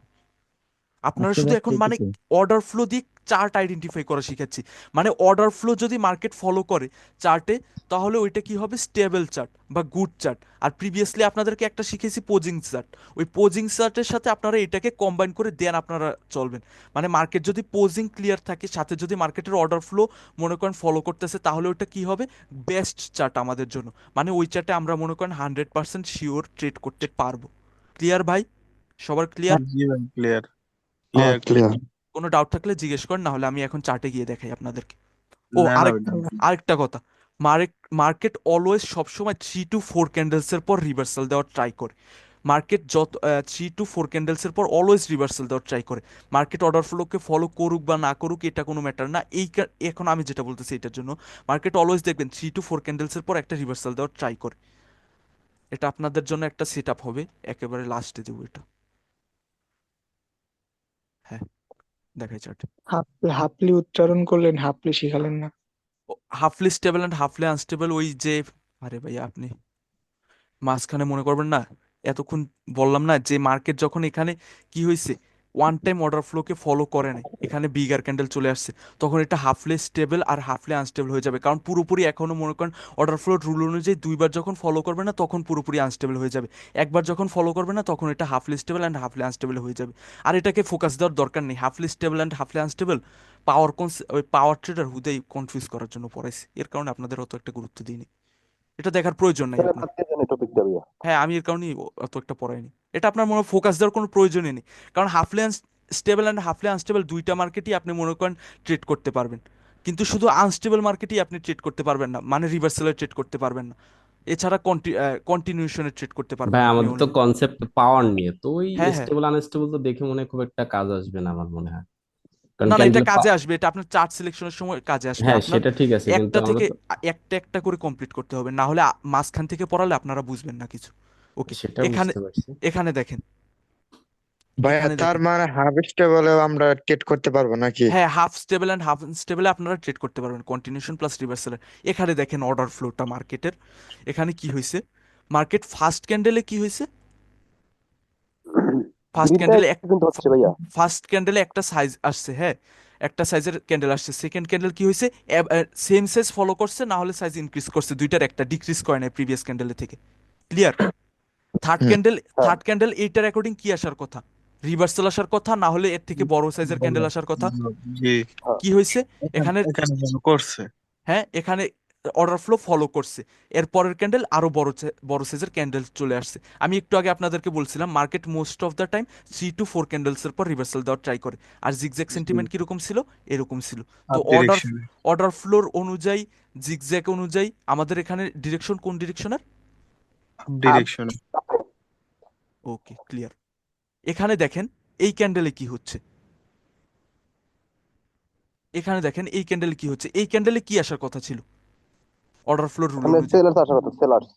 আপনারা আজকে শুধু জাস্ট এখন মানে এটুকু। অর্ডার ফ্লো দিয়ে চার্ট আইডেন্টিফাই করা শিখাচ্ছি। মানে অর্ডার ফ্লো যদি মার্কেট ফলো করে চার্টে, তাহলে ওইটা কি হবে, স্টেবল চার্ট বা গুড চার্ট। আর প্রিভিয়াসলি আপনাদেরকে একটা শিখেছি পোজিং চার্ট, ওই পোজিং চার্টের সাথে আপনারা এটাকে কম্বাইন করে দেন আপনারা চলবেন। মানে মার্কেট যদি পোজিং ক্লিয়ার থাকে, সাথে যদি মার্কেটের অর্ডার ফ্লো মনে করেন ফলো করতেছে, তাহলে ওইটা কি হবে, বেস্ট চার্ট আমাদের জন্য। মানে ওই চার্টে আমরা মনে করেন 100% শিওর ট্রেড করতে পারবো। ক্লিয়ার ভাই? সবার ক্লিয়ার? জি ভাই, ক্লিয়ার হ্যাঁ ক্লিয়ার ক্লিয়ার। কোনো ডাউট থাকলে জিজ্ঞেস করেন, না হলে আমি এখন চার্টে গিয়ে দেখাই আপনাদেরকে। ও না না আরেক ভাই, আরেকটা কথা, মার্কেট অলওয়েজ সবসময় 3 to 4 ক্যান্ডেলসের পর রিভার্সাল দেওয়ার ট্রাই করে। মার্কেট যত 3 to 4 ক্যান্ডেলসের পর অলওয়েজ রিভার্সাল দেওয়ার ট্রাই করে। মার্কেট অর্ডার ফ্লোকে ফলো করুক বা না করুক এটা কোনো ম্যাটার না, এখন আমি যেটা বলতেছি এটার জন্য মার্কেট অলওয়েজ দেখবেন 3 to 4 ক্যান্ডেলসের পর একটা রিভার্সাল দেওয়ার ট্রাই করে। এটা আপনাদের জন্য একটা সেট আপ হবে, একেবারে লাস্টে দেবো এটা। হ্যাঁ, দেখাই চার্টে। হাফলি উচ্চারণ করলেন, হাফলি শিখালেন না। হাফলি স্টেবল অ্যান্ড হাফলি আনস্টেবল, ওই যে, আরে ভাই আপনি মাঝখানে মনে করবেন না, এতক্ষণ বললাম না যে মার্কেট যখন এখানে কি হয়েছে, ওয়ান টাইম অর্ডার ফ্লোকে ফলো করে নাই, এখানে বিগার ক্যান্ডেল চলে আসছে, তখন এটা হাফলে স্টেবল আর হাফলে আনস্টেবল হয়ে যাবে। কারণ পুরোপুরি এখনো মনে করেন অর্ডার ফ্লোর রুল অনুযায়ী দুইবার যখন ফলো করবে না তখন পুরোপুরি আনস্টেবল হয়ে যাবে, একবার যখন ফলো করবে না তখন এটা হাফলি স্টেবল অ্যান্ড হাফলি আনস্টেবল হয়ে যাবে। আর এটাকে ফোকাস দেওয়ার দরকার নেই, হাফলি স্টেবল অ্যান্ড হাফলি আনস্টেবল ওই পাওয়ার ট্রেডার হুদেই কনফিউজ করার জন্য পড়াইছে, এর কারণে আপনাদের অত একটা গুরুত্ব দিইনি, এটা দেখার প্রয়োজন নাই তাহলে আপনার। বাদ দিয়ে দেন এই টপিকটা ভাইয়া। হ্যাঁ, আমি এর কারণেই অত একটা পড়াইনি, এটা আপনার মনে ফোকাস দেওয়ার কোনো প্রয়োজনই নেই। কারণ হাফলে স্টেবল অ্যান্ড হাফলে আনস্টেবল দুইটা মার্কেটই আপনি মনে করেন ট্রেড করতে পারবেন, কিন্তু শুধু আনস্টেবল মার্কেটই আপনি ট্রেড করতে পারবেন না, মানে রিভার্সালে ট্রেড করতে পারবেন না। এছাড়া কন্টিনিউশনে ট্রেড করতে পারবেন ভাই আপনি আমাদের তো অনলি। কনসেপ্ট পাওয়ার নিয়ে, তো ওই হ্যাঁ হ্যাঁ, স্টেবল আনস্টেবল তো দেখে মনে হয় খুব একটা কাজ আসবে না আমার মনে হয়, কারণ না না, এটা ক্যান্ডেল। কাজে আসবে, এটা আপনার চার্ট সিলেকশনের সময় কাজে আসবে হ্যাঁ আপনার। সেটা ঠিক আছে, কিন্তু একটা আমরা থেকে তো একটা একটা করে কমপ্লিট করতে হবে, না হলে মাঝখান থেকে পড়ালে আপনারা বুঝবেন না কিছু। ওকে, সেটা এখানে বুঝতে পারছি। এখানে দেখেন, ভাইয়া এখানে তার দেখেন। মানে হাফ স্টেবলেও আমরা ট্রেড করতে পারবো নাকি? হ্যাঁ, হাফ স্টেবল অ্যান্ড হাফ স্টেবলে আপনারা ট্রেড করতে পারবেন, কন্টিনিউশন প্লাস রিভার্সালের। এখানে দেখেন অর্ডার ফ্লোটা মার্কেটের, এখানে কি হয়েছে, মার্কেট ফার্স্ট ক্যান্ডেলে কি হয়েছে, ফার্স্ট গ্রিনটা ক্যান্ডেলে কিন্তু হচ্ছে ভাইয়া। ফার্স্ট ক্যান্ডেলে একটা সাইজ আসছে, হ্যাঁ একটা সাইজের ক্যান্ডেল আসছে। সেকেন্ড ক্যান্ডেল কি হয়েছে, সেম সাইজ ফলো করছে, না হলে সাইজ ইনক্রিজ করছে, দুইটার একটা ডিক্রিজ করে না প্রিভিয়াস ক্যান্ডেলের থেকে। ক্লিয়ার? থার্ড হুম। ক্যান্ডেল হ্যাঁ, থার্ড ক্যান্ডেল এইটার অ্যাকর্ডিং কি আসার কথা, রিভার্সাল আসার কথা, না হলে এর থেকে বড় সাইজের ক্যান্ডেল আসার কথা। জি, হ্যাঁ। কি হয়েছে এখানে, এখানে যেন করছে। হ্যাঁ এখানে অর্ডার ফ্লো ফলো করছে, এর পরের ক্যান্ডেল আরো বড় সাইজের ক্যান্ডেল চলে আসছে। আমি একটু আগে আপনাদেরকে বলছিলাম market most of the time 3 to 4 ক্যান্ডেলসের পর রিভার্সাল দেওয়ার ট্রাই করে। আর জিগজ্যাগ সেন্টিমেন্ট কিরকম ছিল, এরকম ছিল। তো আপ অর্ডার ডিরেকশনে, অর্ডার ফ্লোর অনুযায়ী, জিগজ্যাগ অনুযায়ী আমাদের এখানে ডিরেকশন কোন ডিরেকশনের। আপ ডিরেকশনে। ওকে, ক্লিয়ার। এখানে দেখেন এই ক্যান্ডেলে কি হচ্ছে, এখানে দেখেন এই ক্যান্ডেলে কি হচ্ছে, এই ক্যান্ডেলে কি আসার কথা ছিল অর্ডার ফ্লোর রুল এখানে অনুযায়ী, সেলার্স আসার কথা, সেলার্স।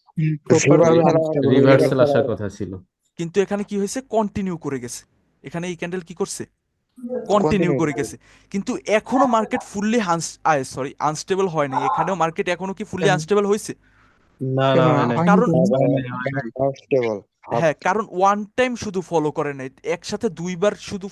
প্রপার ভাবে রিভার্সাল আনস্টেবল হয়ে গেল। রিভার্সাল আসার কথা ছিল। কিন্তু এখানে কি হয়েছে, কন্টিনিউ করে গেছে। এখানে এই ক্যান্ডেল কি করছে, কন্টিনিউ কন্টিনিউ। করে গেছে। কিন্তু এখনো মার্কেট ফুললি আনস্টেবল হয় নাই, এখানেও মার্কেট এখনো কি ফুললি আনস্টেবল হয়েছে। না কেন না, হয় নাই, কারণ হয় নাই, হয় নাই। Half stable. হ্যাঁ, কারণ ওয়ান টাইম শুধু ফলো করে নাই, একসাথে দুইবার শুধু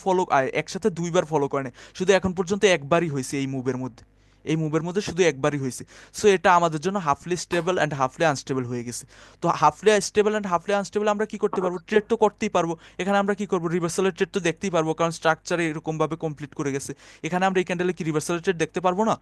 একসাথে দুইবার ফলো করে নাই, শুধু এখন পর্যন্ত একবারই হয়েছে এই মুভের মধ্যে, এই মুভের মধ্যে শুধু একবারই হয়েছে। সো এটা আমাদের জন্য হাফলি স্টেবল অ্যান্ড হাফলি আনস্টেবল হয়ে গেছে। তো হাফলি স্টেবল অ্যান্ড হাফলি আনস্টেবল আমরা কি করতে পারবো, ট্রেড তো করতেই পারবো। এখানে আমরা কি করবো, রিভার্সালের ট্রেড তো দেখতেই পারবো, কারণ স্ট্রাকচারে এরকম ভাবে কমপ্লিট করে গেছে। এখানে আমরা এই ক্যান্ডেলে কি রিভার্সালের ট্রেড দেখতে পারবো না?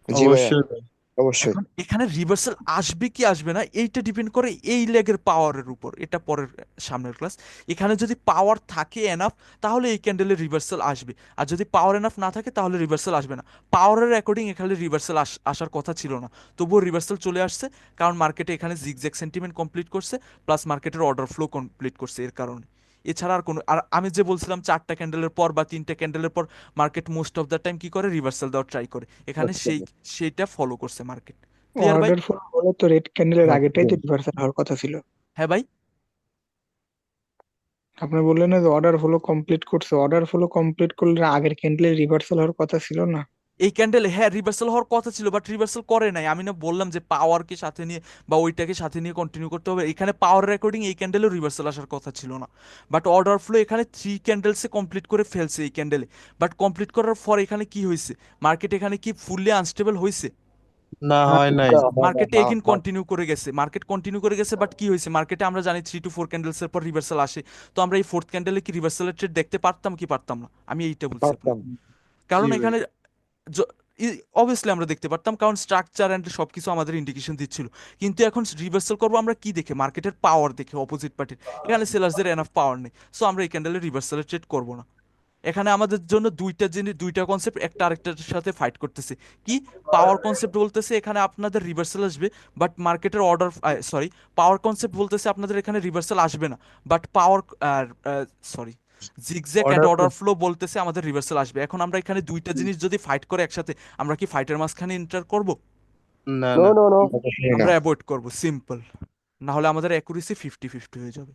জি ভাইয়া। অবশ্যই ভাই, অবশ্যই। এখন এখানে রিভার্সাল আসবে কি আসবে না এইটা ডিপেন্ড করে এই লেগের পাওয়ারের উপর, এটা পরের সামনের ক্লাস। এখানে যদি পাওয়ার থাকে এনাফ তাহলে এই ক্যান্ডেলের রিভার্সাল আসবে, আর যদি পাওয়ার এনাফ না থাকে তাহলে রিভার্সাল আসবে না। পাওয়ারের অ্যাকর্ডিং এখানে রিভার্সাল আসার কথা ছিল না, তবুও রিভার্সাল চলে আসছে, কারণ মার্কেটে এখানে জিগজ্যাগ সেন্টিমেন্ট কমপ্লিট করছে, প্লাস মার্কেটের অর্ডার ফ্লো কমপ্লিট করছে এর কারণে। এছাড়া আর কোনো, আর আমি যে বলছিলাম 4টা ক্যান্ডেলের পর বা 3টে ক্যান্ডেলের পর market most of the time কি করে, রিভার্সাল দেওয়ার ট্রাই করে, এখানে সেইটা ফলো করছে মার্কেট। ক্লিয়ার ভাই? অর্ডার ফলো হলে তো রেড ক্যান্ডেলের আগেটাই তো Okay. রিভার্সাল হওয়ার কথা ছিল। হ্যাঁ ভাই, আপনি বললেন না যে অর্ডার ফলো কমপ্লিট করছে, অর্ডার ফলো কমপ্লিট করলে আগের ক্যান্ডেলের রিভার্সাল হওয়ার কথা ছিল না? এই ক্যান্ডেল হ্যাঁ রিভার্সাল হওয়ার কথা ছিল, বাট রিভার্সাল করে নাই। আমি না বললাম যে পাওয়ারকে সাথে নিয়ে বা ওইটাকে সাথে নিয়ে কন্টিনিউ করতে হবে, এখানে পাওয়ার রেকর্ডিং এই ক্যান্ডেলেও রিভার্সাল আসার কথা ছিল না, বাট অর্ডার ফ্লো এখানে 3 ক্যান্ডেলসে কমপ্লিট করে ফেলছে এই ক্যান্ডেলে। বাট কমপ্লিট করার পর এখানে কি হয়েছে, মার্কেট এখানে কি ফুললি আনস্টেবল হয়েছে? না হয় নাই। মার্কেটে এগেইন কন্টিনিউ করে গেছে, মার্কেট কন্টিনিউ করে গেছে, বাট কি হয়েছে মার্কেটে আমরা জানি 3 to 4 ক্যান্ডেলস এর পর রিভার্সাল আসে। তো আমরা এই 4th ক্যান্ডেলে কি রিভার্সালের ট্রেড দেখতে পারতাম কি পারতাম না? আমি এইটা বলছি আপনাকে। পারতাম। কারণ জি ভাই। এখানে অবভিয়াসলি আমরা দেখতে পারতাম, কারণ স্ট্রাকচার অ্যান্ড সবকিছু আমাদের ইন্ডিকেশন দিচ্ছিল। কিন্তু এখন রিভার্সাল করবো আমরা কি দেখে, মার্কেটের পাওয়ার দেখে, অপোজিট পার্টির এখানে সেলার্সদের এনাফ পাওয়ার নেই, সো আমরা এই ক্যান্ডেলে রিভার্সালের ট্রেড করবো না। এখানে আমাদের জন্য দুইটা জিনিস, দুইটা কনসেপ্ট একটা আরেকটার সাথে ফাইট করতেছে। কি পাওয়ার কনসেপ্ট বলতেছে এখানে আপনাদের রিভার্সাল আসবে, বাট মার্কেটের অর্ডার, সরি, পাওয়ার কনসেপ্ট বলতেছে আপনাদের এখানে রিভার্সাল আসবে না, but power, sorry, zigzag and Order order flow বলতেছে আমাদের রিভার্সাল আসবে। এখন আমরা এখানে দুইটা জিনিস যদি ফাইট করে একসাথে, আমরা কি ফাইটের মাঝখানে এন্টার করব? না নো না। নো নো অবশ্যই না। আমরা অ্যাভয়েড করব, সিম্পল। না হলে আমাদের অ্যাকুরেসি 50-50 হয়ে যাবে,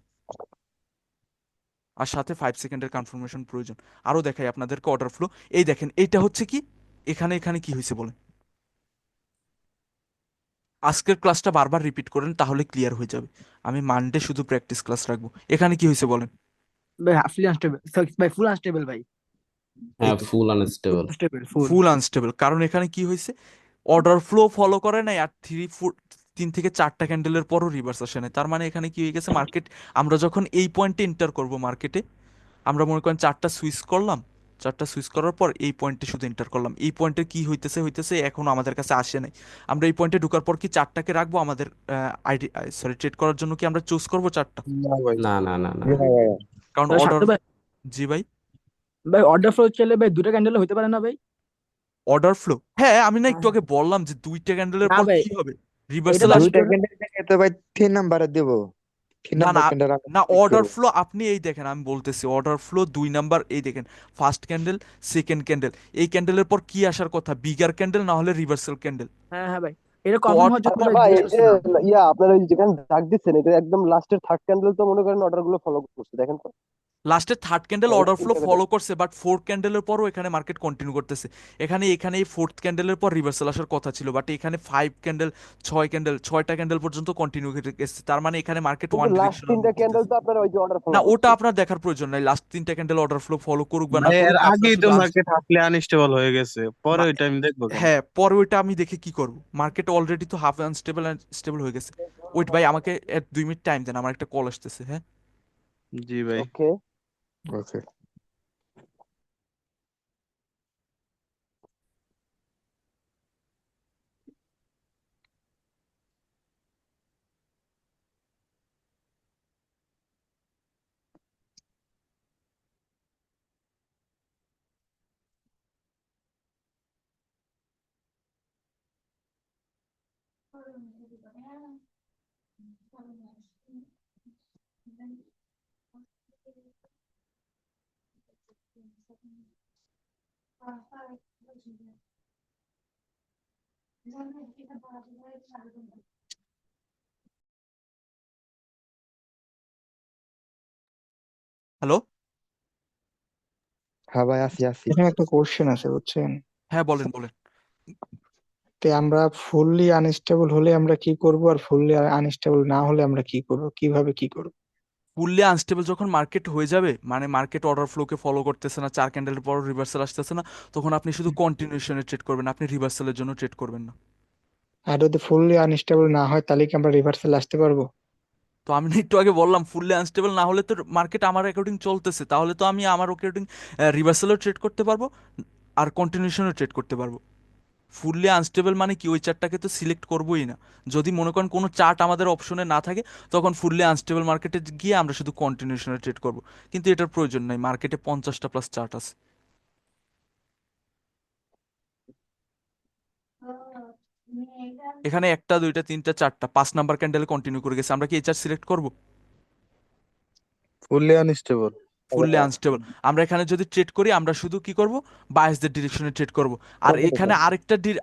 আর সাথে 5 সেকেন্ডের কনফার্মেশন প্রয়োজন। আরও দেখাই আপনাদেরকে অর্ডার ফ্লো। এই দেখেন এইটা হচ্ছে কি, এখানে এখানে কি হয়েছে বলেন? আজকের ক্লাসটা বারবার রিপিট করেন তাহলে ক্লিয়ার হয়ে যাবে। আমি মানডে শুধু প্র্যাকটিস ক্লাস রাখবো। এখানে কি হয়েছে বলেন? ভাই হাফলি আনস্টেবল, ভাই ফুল আনস্টেবল ভাই, হ্যাঁ, ফুল আনস্টেবল। আনস্টেবল ফুল। ফুল আনস্টেবল, কারণ এখানে কি হয়েছে, অর্ডার ফ্লো ফলো করে নাই, আর 3 থেকে 4টা ক্যান্ডেলের পরও রিভার্স আসে নাই। তার মানে এখানে কি হয়ে গেছে, মার্কেট আমরা যখন এই পয়েন্টে এন্টার করব মার্কেটে, আমরা মনে করেন 4টা সুইচ করলাম, 4টা সুইচ করার পর এই পয়েন্টে শুধু এন্টার করলাম, এই পয়েন্টে কি হইতেছে হইতেছে এখনো আমাদের কাছে আসে নাই। আমরা এই পয়েন্টে ঢোকার পর কি 4টাকে রাখবো আমাদের আইডি, সরি, ট্রেড করার জন্য কি আমরা চুজ করবো 4টা? না ভাই। না না না না। জি না ভাইয়া। কারণ ভাই অর্ডার, সাথে ভাই, জি ভাই, ভাই অর্ডার ফ্লো চলে ভাই দুটো ক্যান্ডেল হতে পারে না ভাই? অর্ডার ফ্লো, হ্যাঁ আমি না একটু আগে বললাম যে 2টা ক্যান্ডেলের না পর ভাই, কি হবে, এটা রিভার্সাল তো আসবে। দুইটা ক্যান্ডেল থেকে তো ভাই 3 নাম্বারে দেব। 3 না নাম্বার না ক্যান্ডেল আমি না, pick অর্ডার করব। ফ্লো আপনি এই দেখেন, আমি বলতেছি অর্ডার ফ্লো 2 নাম্বার, এই দেখেন ফার্স্ট ক্যান্ডেল, সেকেন্ড ক্যান্ডেল, এই ক্যান্ডেলের পর কি আসার কথা, বিগার ক্যান্ডেল না হলে রিভার্সাল ক্যান্ডেল। হ্যাঁ হ্যাঁ ভাই, এটা তো কনফার্ম হওয়ার জন্য আচ্ছা ভাই ভাই, জিজ্ঞেস এই যে করছিলাম। আপনার ওই যেখানে ডাক দিচ্ছেন এটা একদম লাস্টের থার্ড ক্যান্ডেল তো মনে করেন অর্ডার গুলো ফলো করছে, দেখেন তো। লাস্টে 3rd ক্যান্ডেল তাহলে অর্ডার ফ্লো 3টা ফলো করছে, বাট 4th ক্যান্ডেলের পরও এখানে মার্কেট কন্টিনিউ করতেছে। এখানে এই 4th ক্যান্ডেলের পর রিভার্সাল আসার কথা ছিল, বাট এখানে 5 ক্যান্ডেল, 6 ক্যান্ডেল, 6টা ক্যান্ডেল পর্যন্ত কন্টিনিউ গেছে। তার মানে এখানে মার্কেট কিন্তু ওয়ান লাস্ট ডিরেকশনাল 3টা মুভ ক্যান্ডেল করতেছে। তো আপনার ওই যে অর্ডার ফলো না ওটা করছে। আপনার দেখার প্রয়োজন নাই, লাস্ট 3টা ক্যান্ডেল অর্ডার ফ্লো ফলো করুক বা না ভাই এর করুক, আপনার আগেই তো শুধু মার্কেট হাফলি আনস্টেবল হয়ে গেছে, পরে মা- ওইটা আমি দেখবো কেন? হ্যাঁ পরে ওইটা আমি দেখে কি করব, মার্কেট অলরেডি তো হাফ আনস্টেবল স্টেবল হয়ে গেছে। ওয়েট ভাই, আমাকে 2 মিনিট টাইম দেন, আমার একটা কল আসতেছে, হ্যাঁ। জি ভাই। ওকে। ওকে। হ্যালো, হ্যাঁ ভাই, আসি আসি। এখানে একটা কোশ্চেন আছে বুঝছেন? হ্যাঁ বলেন বলেন। তো আমরা ফুললি আনস্টেবল হলে আমরা কি করব, আর ফুললি আনস্টেবল না হলে আমরা কি করব, কিভাবে কি করব? ফুললি আনস্টেবল যখন মার্কেট হয়ে যাবে, মানে মার্কেট অর্ডার ফ্লোকে ফলো করতেছে না, 4 ক্যান্ডেলের পর রিভার্সাল আসতেছে না, তখন আপনি শুধু কন্টিনিউশনে ট্রেড করবেন, আপনি রিভার্সালের জন্য ট্রেড করবেন না। আর যদি ফুললি আনস্টেবল না হয় তাহলে কি আমরা রিভার্সাল আসতে পারবো? তো আমি না একটু আগে বললাম ফুললি আনস্টেবল না হলে তো মার্কেট আমার অ্যাকর্ডিং চলতেছে, তাহলে তো আমি আমার অ্যাকর্ডিং রিভার্সালও ট্রেড করতে পারবো আর কন্টিনিউশনও ট্রেড করতে পারবো। ফুললি আনস্টেবল মানে কি ওই চার্টটাকে তো সিলেক্ট করবোই না। যদি মনে করেন কোনো চার্ট আমাদের অপশনে না থাকে তখন ফুললি আনস্টেবল মার্কেটে গিয়ে আমরা শুধু কন্টিনিউশনে ট্রেড করব, কিন্তু এটার প্রয়োজন নাই, মার্কেটে 50টা প্লাস চার্ট আছে। এখানে একটা দুইটা তিনটা চারটা 5 নাম্বার ক্যান্ডেলে কন্টিনিউ করে গেছে, আমরা কি এই চার্ট সিলেক্ট করব? Fully unstable. Fully unstable. আমরা এখানে যদি ট্রেড করি আমরা শুধু কি করব, বায়াসদের ডিরেকশনে ট্রেড করব। আর এখানে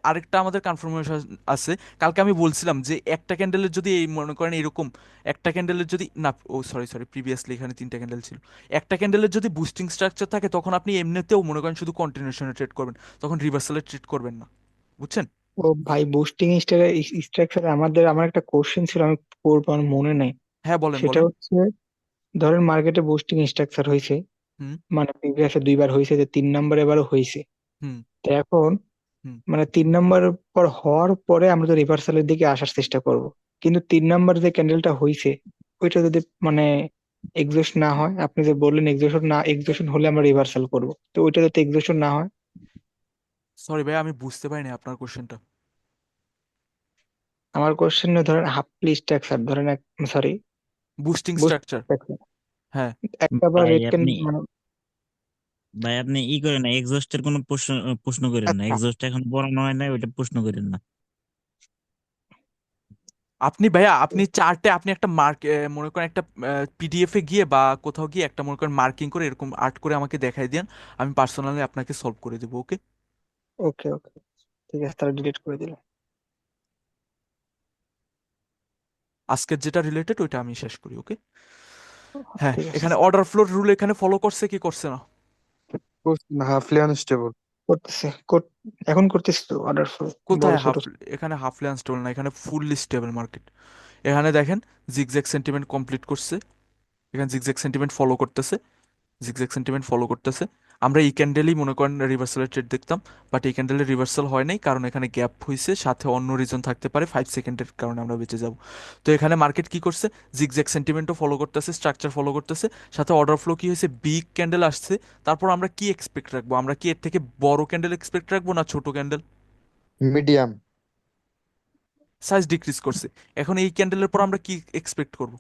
আরেকটা আমাদের কনফার্মেশন আছে। কালকে আমি বলছিলাম যে একটা ক্যান্ডেলের যদি এই মনে করেন এরকম একটা ক্যান্ডেলের যদি না, ও সরি প্রিভিয়াসলি এখানে 3টা ক্যান্ডেল ছিল, একটা ক্যান্ডেলের যদি বুস্টিং স্ট্রাকচার থাকে তখন আপনি এমনিতেও মনে করেন শুধু কন্টিনিউশনে ট্রেড করবেন, তখন রিভার্সালে ট্রেড করবেন না, বুঝছেন? ও ভাই, বুস্টিং স্ট্রাকচার আমার একটা কোশ্চেন ছিল, আমি করবো, আমার মনে নাই। হ্যাঁ বলেন সেটা বলেন। হচ্ছে, ধরেন মার্কেটে বুস্টিং স্ট্রাকচার হয়েছে, হুম মানে প্রিভিয়াসে 2বার হয়েছে, যে 3 নাম্বার এবারও হয়েছে। হুম তো এখন হুম মানে 3 নাম্বার পর হওয়ার পরে আমরা তো রিভার্সালের দিকে আসার চেষ্টা করব, কিন্তু 3 নাম্বার যে ক্যান্ডেলটা হয়েছে ওইটা যদি মানে এক্সস্ট না হয়, আপনি যে বললেন এক্সস্ট হলে আমরা রিভার্সাল করব, তো ওইটা যদি এক্সস্ট না হয়। সরি ভাই, আমি বুঝতে পারিনি আপনার কোশ্চেনটা। আমার কোশ্চেন, ধরেন হাফলি স্ট্রাকচার, ধরেন সরি, বুস্টিং বুস্ট স্ট্রাকচার। হ্যাঁ। একটা বার ভাই রেড আপনি ক্যান্ডেল মানে। ভাই আপনি ই করেন না, এক্সস্টের কোনো প্রশ্ন করেন না, আচ্ছা, এক্সস্ট এখন বড় হয় না, ওইটা প্রশ্ন করেন না। আপনি ভাইয়া আপনি চার্টে আপনি একটা মনে করেন একটা পিডিএফ এ গিয়ে বা কোথাও গিয়ে একটা মনে করেন মার্কিং করে এরকম আর্ট করে আমাকে দেখাই দেন, আমি পার্সোনালি আপনাকে সলভ করে দেবো, ওকে? ওকে ওকে, ঠিক আছে, তাহলে ডিলিট করে দিলাম। আজকের যেটা রিলেটেড ওইটা আমি শেষ করি, ওকে? হ্যাঁ, ঠিক আছে, এখানে অর্ডার ফ্লোর রুল এখানে ফলো করছে কি করছে না? হাফলি আনস্টেবল। করতেছে এখন করতেছি তো অর্ডার ফ্লো, বড় কোথায় ছোট। এখানে হাফলি আনস্টেবল না, এখানে ফুললি স্টেবল মার্কেট। এখানে দেখেন জিগজ্যাগ সেন্টিমেন্ট কমপ্লিট করছে, এখানে জিগজ্যাগ সেন্টিমেন্ট ফলো করতেছে, জিগজ্যাগ সেন্টিমেন্ট ফলো করতেছে। আমরা এই ক্যান্ডেলই মনে করেন রিভার্সালের ট্রেড দেখতাম, বাট এই ক্যান্ডেলের রিভার্সাল হয় নাই কারণ এখানে গ্যাপ হয়েছে, সাথে অন্য রিজন থাকতে পারে, 5 সেকেন্ডের কারণে আমরা বেঁচে যাব। তো এখানে মার্কেট কি করছে, জিগজ্যাগ সেন্টিমেন্টও ফলো করতেছে, স্ট্রাকচার ফলো করতেছে, সাথে অর্ডার ফ্লো কি হয়েছে, বিগ ক্যান্ডেল আসছে। তারপর আমরা কি এক্সপেক্ট রাখবো, আমরা কি এর থেকে বড় ক্যান্ডেল এক্সপেক্ট রাখবো না ছোট ক্যান্ডেল? মিডিয়াম। সাইজ ডিক্রিজ করছে, এখন এই ক্যান্ডেলের পর আমরা কি এক্সপেক্ট করব?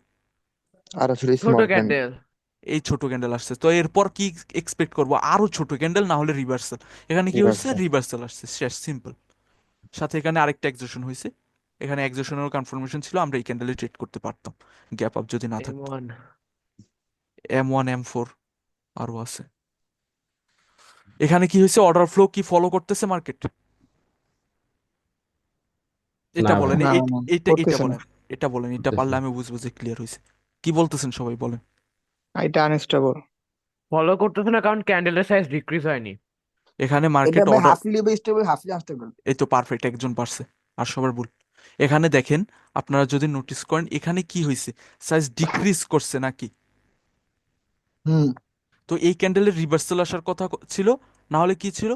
আর আসলে ছোট স্মল ক্যান্ডেল। ক্যান্ডেল। এই ছোট ক্যান্ডেল আসছে, তো এরপর কি এক্সপেক্ট করবো, আরো ছোট ক্যান্ডেল, না হলে রিভার্সাল। এখানে কি হচ্ছে, রিভার্সাল। রিভার্সাল আসছে, শেষ, সিম্পল। সাথে এখানে আরেকটা এক্সেশন হয়েছে, এখানে এক্সেশনেরও কনফার্মেশন ছিল, আমরা এই ক্যান্ডেলে ট্রেড করতে পারতাম গ্যাপ আপ যদি না থাকতো। M1। M1 M4 আরো আছে। এখানে কি হয়েছে, অর্ডার ফ্লো কি ফলো করতেছে মার্কেট? না এটা ভাই, বলেন, না না, এটা করতেছে না, বলেন, এটা বলেন, এটা পারলে আমি বুঝবো যে ক্লিয়ার হয়েছে। কি বলতেছেন সবাই বলেন। এটা আনস্টেবল। ফলো করতেছে না কারণ ক্যান্ডেলের সাইজ ডিক্রিজ হয়নি। এখানে এটা মার্কেট ভাই অর্ডার, হাফলি স্টেবল, হাফলি আনস্টেবল। এই তো পারফেক্ট, একজন পারছে, আর সবার ভুল। এখানে দেখেন, আপনারা যদি নোটিস করেন এখানে কি হয়েছে, সাইজ ডিক্রিজ করছে নাকি? হুম। তো এই ক্যান্ডেলের রিভার্সাল আসার কথা ছিল, না হলে কি ছিল,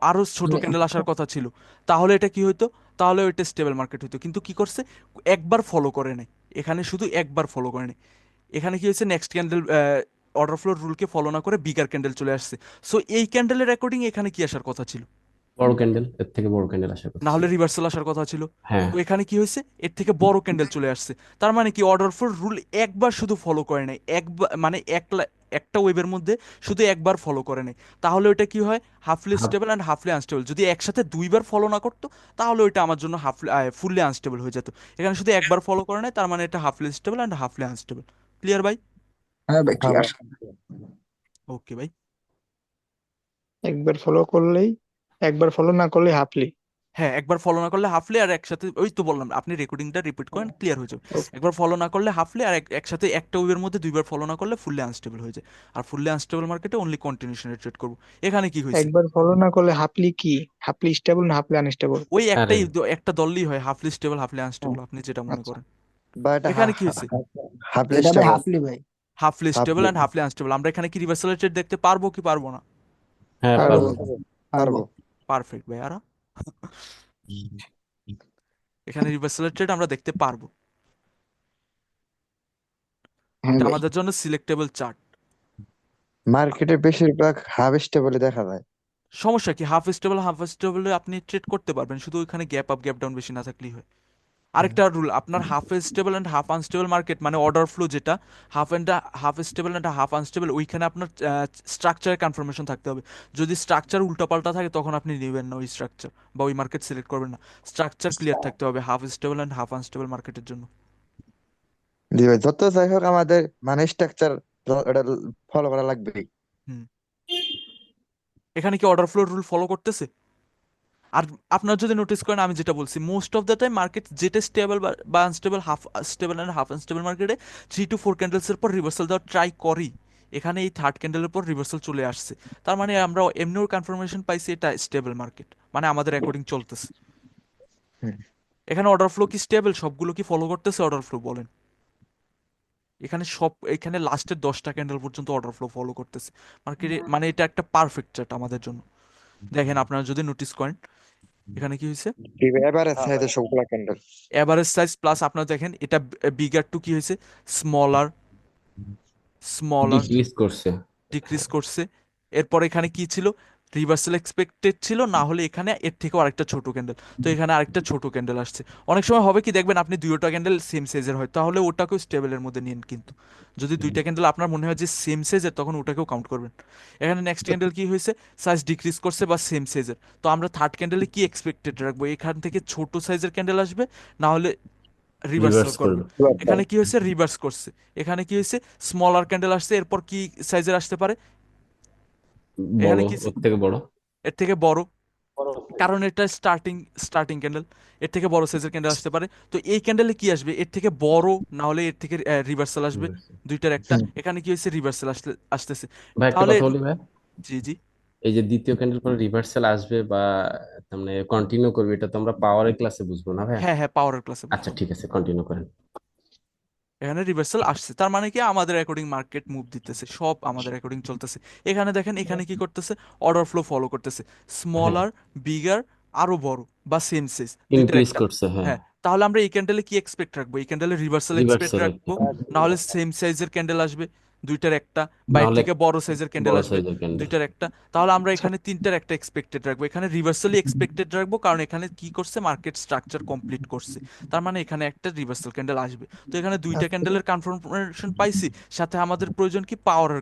আরো ছোট ক্যান্ডেল আসার কথা ছিল, তাহলে এটা কি হইতো, তাহলে ওইটা স্টেবল মার্কেট হইতো। কিন্তু কি করছে, একবার ফলো করে নাই, এখানে শুধু একবার ফলো করে নাই। এখানে কি হয়েছে, নেক্সট ক্যান্ডেল অর্ডার ফ্লোর রুলকে ফলো না করে বিগার ক্যান্ডেল চলে আসছে। সো এই ক্যান্ডেলের অ্যাকর্ডিং এখানে কি আসার কথা ছিল, বড় ক্যান্ডেল, এর থেকে বড় ক্যান্ডেল আশা না করছি। হলে রিভার্সাল আসার কথা ছিল। হ্যাঁ, তো এখানে কি হয়েছে, এর থেকে বড় ক্যান্ডেল চলে আসছে। তার মানে কি, অর্ডার ফ্লোর রুল একবার শুধু ফলো করে নাই, একবার মানে একটা ওয়েবের মধ্যে শুধু একবার ফলো করে নাই, তাহলে ওইটা কি হয়, হাফলি half stable and halfly unstable. যদি একসাথে 2বার ফলো না করতো তাহলে ওইটা আমার জন্য ফুললি আনস্টেবল হয়ে যেত। এখানে শুধু একবার ফলো করে নাই, তার মানে এটা হাফলি stable and halfly unstable. Clear ভাই? হ্যাঁ ভাই, হ্যাঁ ক্লিয়ার। ভাই। ওকে ভাই। একবার ফলো করলেই, একবার ফলো না করলে হাফলি। হ্যাঁ, একবার ফলো না করলে হাফলি, আর একসাথে ওই তো বললাম, আপনি রেকর্ডিংটা রিপিট করেন, ক্লিয়ার হয়ে যাবে। একবার ফলো না করলে হাফলি, আর একসাথে একটা ওয়েভের মধ্যে 2বার ফলো না করলে ফুললি আনস্টেবল হয়ে যায়। আর ফুললি আনস্টেবল মার্কেটে অনলি কন্টিনিউশনে ট্রেড করবো। এখানে কি হয়েছে, একবার ফলো না করলে হাফলি কি, হাফলি স্টেবল না হাফলি আনস্টেবল? ওই আরে একটা দলই হয়, হাফলি স্টেবল হাফলি আনস্টেবল, আপনি যেটা মনে আচ্ছা, করেন। বা এটা এখানে কি হয়েছে, হাফ এটা ভাই স্টেবল। হাফলি ভাই। Halfly stable halfly. And halfly unstable. আমরা এখানে কি রিভার্সাল ট্রেড দেখতে পারবো কি পারবো না? হ্যাঁ পারবো। পারবো। পারবো। পারবো। পারফেক্ট ভাই, আর এখানে রিভার্সাল ট্রেড আমরা দেখতে পারবো। হ্যাঁ এটা ভাই। আমাদের জন্য সিলেক্টেবল চার্ট। মার্কেটে বেশিরভাগ হাফ স্টেবলে দেখা যায়। সমস্যা কি, হাফ স্টেবলে আপনি ট্রেড করতে পারবেন, শুধু ওইখানে গ্যাপ আপ গ্যাপ ডাউন বেশি না থাকলেই হয়। আরেকটা রুল, আপনার half stable and half unstable market মানে অর্ডার ফ্লো যেটা half stable and half unstable, ওইখানে আপনার স্ট্রাকচারের কনফার্মেশন থাকতে হবে। যদি স্ট্রাকচার উল্টাপাল্টা থাকে তখন আপনি নেবেন না ওই স্ট্রাকচার বা ওই মার্কেট সিলেক্ট করবেন না। স্ট্রাকচার ক্লিয়ার থাকতে হবে half stable and half unstable মার্কেটের জন্য। জি ভাই, যত যাই হোক আমাদের মানে স্ট্রাকচার এটা ফলো করা লাগবে। হুম, এখানে কি অর্ডার ফ্লো রুল ফলো করতেছে? আর আপনারা যদি নোটিস করেন, আমি যেটা বলছি, most of the time market যেটা স্টেবল বা unstable, half stable and half unstable মার্কেটে 3 to 4 ক্যান্ডেলসের পর রিভার্সাল দেওয়ার ট্রাই করি। এখানে এই থার্ড ক্যান্ডেলের পর রিভার্সাল চলে আসছে, তার মানে আমরা এমনিও কনফার্মেশন পাইছি এটা স্টেবল মার্কেট, মানে আমাদের অ্যাকর্ডিং চলতেছে। হুম। এখানে অর্ডার ফ্লো কি স্টেবল? সবগুলো কি ফলো করতেছে অর্ডার ফ্লো বলেন? এখানে লাস্টের 10টা ক্যান্ডেল পর্যন্ত অর্ডার ফ্লো ফলো করতেছে মার্কেটে, মানে এটা একটা পারফেক্ট চার্ট আমাদের জন্য। দেখেন আপনারা যদি নোটিস করেন, এখানে কি হয়েছে, এবারে হ্যাঁ সাইজে ভাই। সবগুলা ক্যান্ডেল অ্যাভারেজ সাইজ প্লাস আপনারা দেখেন এটা বিগার টু কি হয়েছে, স্মলার স্মলার ডিক্রিজ করছে। ডিক্রিজ করছে। এরপর এখানে কি ছিল, রিভার্সাল এক্সপেক্টেড ছিল, না হলে এখানে এর থেকেও আরেকটা ছোট ক্যান্ডেল, তো এখানে আরেকটা ছোট ক্যান্ডেল আসছে। অনেক সময় হবে কি, দেখবেন আপনি দুইটা ক্যান্ডেল সেম সাইজের হয়, তাহলে ওটাকেও স্টেবলের মধ্যে নিন, কিন্তু যদি দুইটা ক্যান্ডেল আপনার মনে হয় যে সেম সাইজের, তখন ওটাকেও কাউন্ট করবেন। এখানে নেক্সট ক্যান্ডেল কি হয়েছে, সাইজ ডিক্রিজ করছে বা সেম সাইজের, তো আমরা থার্ড ক্যান্ডেলে কি এক্সপেক্টেড রাখবো, এখান থেকে ছোট সাইজের ক্যান্ডেল আসবে, না হলে রিভার্সাল রিভার্স করবে। করবে। এখানে কি হয়েছে, রিভার্স করছে। এখানে কি হয়েছে, স্মলার ক্যান্ডেল আসছে, এরপর কি সাইজের আসতে পারে, বড়, এখানে কি ওর থেকে বড়। এর থেকে বড়, বড় size। কারণ এটা স্টার্টিং ক্যান্ডেল, এর থেকে বড় সাইজের ক্যান্ডেল আসতে পারে। তো এই ক্যান্ডেলে কি আসবে, এর থেকে বড়, না হলে এর থেকে রিভার্সাল আসবে, দুইটার একটা। হুম। এখানে কি হয়েছে, রিভার্সাল আসতেছে। ভাই একটা তাহলে কথা বলি ভাই, জি জি, এই যে দ্বিতীয় ক্যান্ডেল পরে রিভার্সাল আসবে বা তার মানে কন্টিনিউ করবে, এটা তো আমরা পাওয়ারের ক্লাসে বুঝবো না ভাই? হ্যাঁ হ্যাঁ, পাওয়ারের ক্লাসে আচ্ছা বুঝবো। ঠিক আছে, কন্টিনিউ করেন। এখানে রিভার্সাল আসছে, তার মানে কি আমাদের অ্যাকর্ডিং মার্কেট মুভ দিতেছে, সব আমাদের অ্যাকর্ডিং চলতেছে। এখানে দেখেন, এখানে কি করতেছে, অর্ডার ফ্লো ফলো করতেছে, হ্যাঁ, স্মলার, বিগার, আরো বড় বা সেম সাইজ, দুইটার ইনক্রিজ একটা। করছে, হ্যাঁ। হ্যাঁ, তাহলে আমরা এই ক্যান্ডেলে কি এক্সপেক্ট রাখবো, এই ক্যান্ডেলে রিভার্সাল এক্সপেক্ট রিভার্সাল রাখবো, একটু, না হলে সেম সাইজের ক্যান্ডেল আসবে, দুইটার একটা, বা না এর হলে থেকে বড় সাইজের ক্যান্ডেল বড় আসবে, সাইজের ক্যান্ডেল। দুইটার একটা। তাহলে আমরা এখানে তিনটার একটা এক্সপেক্টেড রাখবো, এখানে রিভার্সালি এক্সপেক্টেড রাখবো, কারণ এখানে কি করছে, মার্কেট স্ট্রাকচার কমপ্লিট করছে, তার মানে এখানে একটা রিভার্সাল ক্যান্ডেল আসবে। তো এখানে দুইটা ক্যান্ডেলের কনফার্মেশন পাইছি, সাথে আমাদের প্রয়োজন কি, পাওয়ারের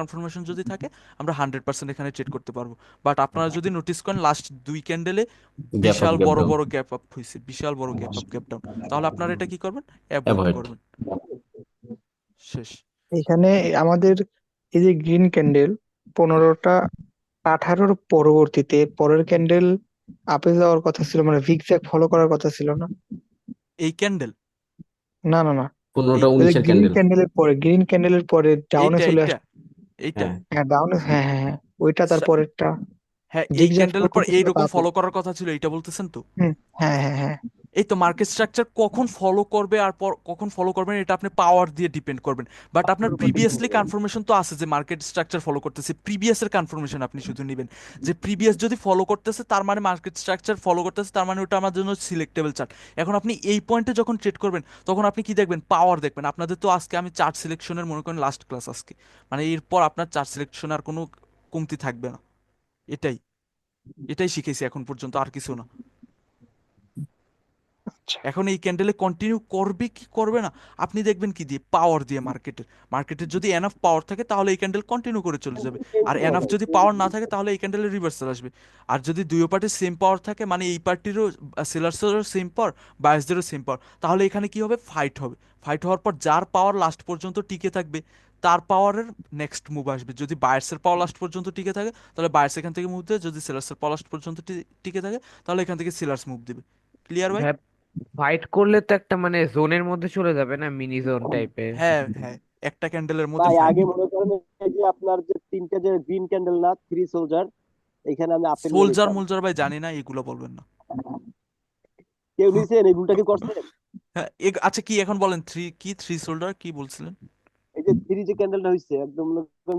কনফার্মেশন যদি থাকে আমরা 100% এখানে ট্রেড করতে পারবো। বাট আপনারা যদি নোটিস করেন, লাস্ট দুই ক্যান্ডেলে গ্যাপ আপ বিশাল গ্যাপ বড় ডাউন, বড় গ্যাপ আপ হয়েছে, বিশাল বড় গ্যাপ আপ গ্যাপ ডাউন, তাহলে আপনারা এটা কি করবেন, অ্যাভয়েড অ্যাভয়েড। করবেন। শেষ। এখানে আমাদের এই যে গ্রিন ক্যান্ডেল 15টা 18-র পরবর্তীতে পরের ক্যান্ডেল আপে যাওয়ার কথা ছিল, মানে জিগজ্যাগ ফলো করার কথা ছিল না? এই ক্যান্ডেল, না না না, 15টা ওই যে 19-এর ক্যান্ডেল। গ্রিন ক্যান্ডেলের পরে ডাউনে এইটা চলে এইটা আসছে। এইটা হ্যাঁ, হ্যাঁ ডাউনে, হ্যাঁ হ্যাঁ হ্যাঁ, ওইটা তারপরেরটা হ্যাঁ, এই জিগজ্যাগ ক্যান্ডেলের পর করতেছিল এইরকম তাতে। ফলো করার কথা ছিল, এইটা বলতেছেন তো? হুম, হ্যাঁ হ্যাঁ হ্যাঁ। এই তো মার্কেট স্ট্রাকচার কখন ফলো করবে আর কখন ফলো করবেন, এটা আপনি পাওয়ার দিয়ে ডিপেন্ড করবেন। বাট আপনার প্রিভিয়াসলি কনফার্মেশন তো আছে যে মার্কেট স্ট্রাকচার ফলো করতেছে, প্রিভিয়াসের কনফার্মেশন আপনি শুধু নেবেন, যে প্রিভিয়াস যদি ফলো করতেছে তার মানে মার্কেট স্ট্রাকচার ফলো করতেছে, তার মানে ওটা আমার জন্য সিলেক্টেবল চার্ট। এখন আপনি এই পয়েন্টে যখন ট্রেড করবেন, তখন আপনি কি দেখবেন, পাওয়ার দেখবেন। আপনাদের তো আজকে আমি চার্ট সিলেকশনের মনে করেন লাস্ট ক্লাস আজকে, মানে এরপর আপনার চার্ট সিলেকশন আর কোনো কমতি থাকবে না। এটাই এটাই শিখেছি এখন পর্যন্ত, আর কিছু না। আচ্ছা, এখন এই ক্যান্ডেলে কন্টিনিউ করবে কি করবে না, আপনি দেখবেন কি দিয়ে, পাওয়ার দিয়ে। মার্কেটের যদি এনাফ পাওয়ার থাকে তাহলে এই ক্যান্ডেল কন্টিনিউ করে চলে যাবে, আর এনাফ যদি পাওয়ার না থাকে তাহলে এই ক্যান্ডেলের রিভার্সাল আসবে। আর যদি দুই পার্টির সেম পাওয়ার থাকে, মানে এই পার্টিরও, সেলার্সেরও সেম পাওয়ার, বায়ার্সদেরও সেম পাওয়ার, তাহলে এখানে কি হবে, ফাইট হওয়ার পর যার পাওয়ার লাস্ট পর্যন্ত টিকে থাকবে, তার পাওয়ারের নেক্সট মুভ আসবে। যদি বায়ার্সের পাওয়ার লাস্ট পর্যন্ত টিকে থাকে, তাহলে বায়ার্স এখান থেকে মুভ দেবে, যদি সেলার্সের পাওয়ার লাস্ট পর্যন্ত টিকে থাকে, তাহলে এখান থেকে সেলার্স মুভ দেবে। ক্লিয়ার ভাই? ভাই ফাইট করলে তো একটা মানে জোনের মধ্যে চলে যাবে না, মিনি জোন টাইপের। হ্যাঁ হ্যাঁ, একটা ক্যান্ডেলের মধ্যে ভাই ফাইট। আগে মনে করেন এই যে আপনার যে তিনটা যে গ্রিন ক্যান্ডেল না, থ্রি সোলজার, এখানে আমি আপেল নিয়ে সোলজার নিতাম। মোলজার ভাই জানি না, এগুলো বলবেন না। কেউ নিছেন এই ভুলটা কি করছেন? হ্যাঁ, আচ্ছা কি এখন বলেন, থ্রি সোল্ডার কি বলছিলেন? এই যে থ্রি যে ক্যান্ডেলটা হয়েছে একদম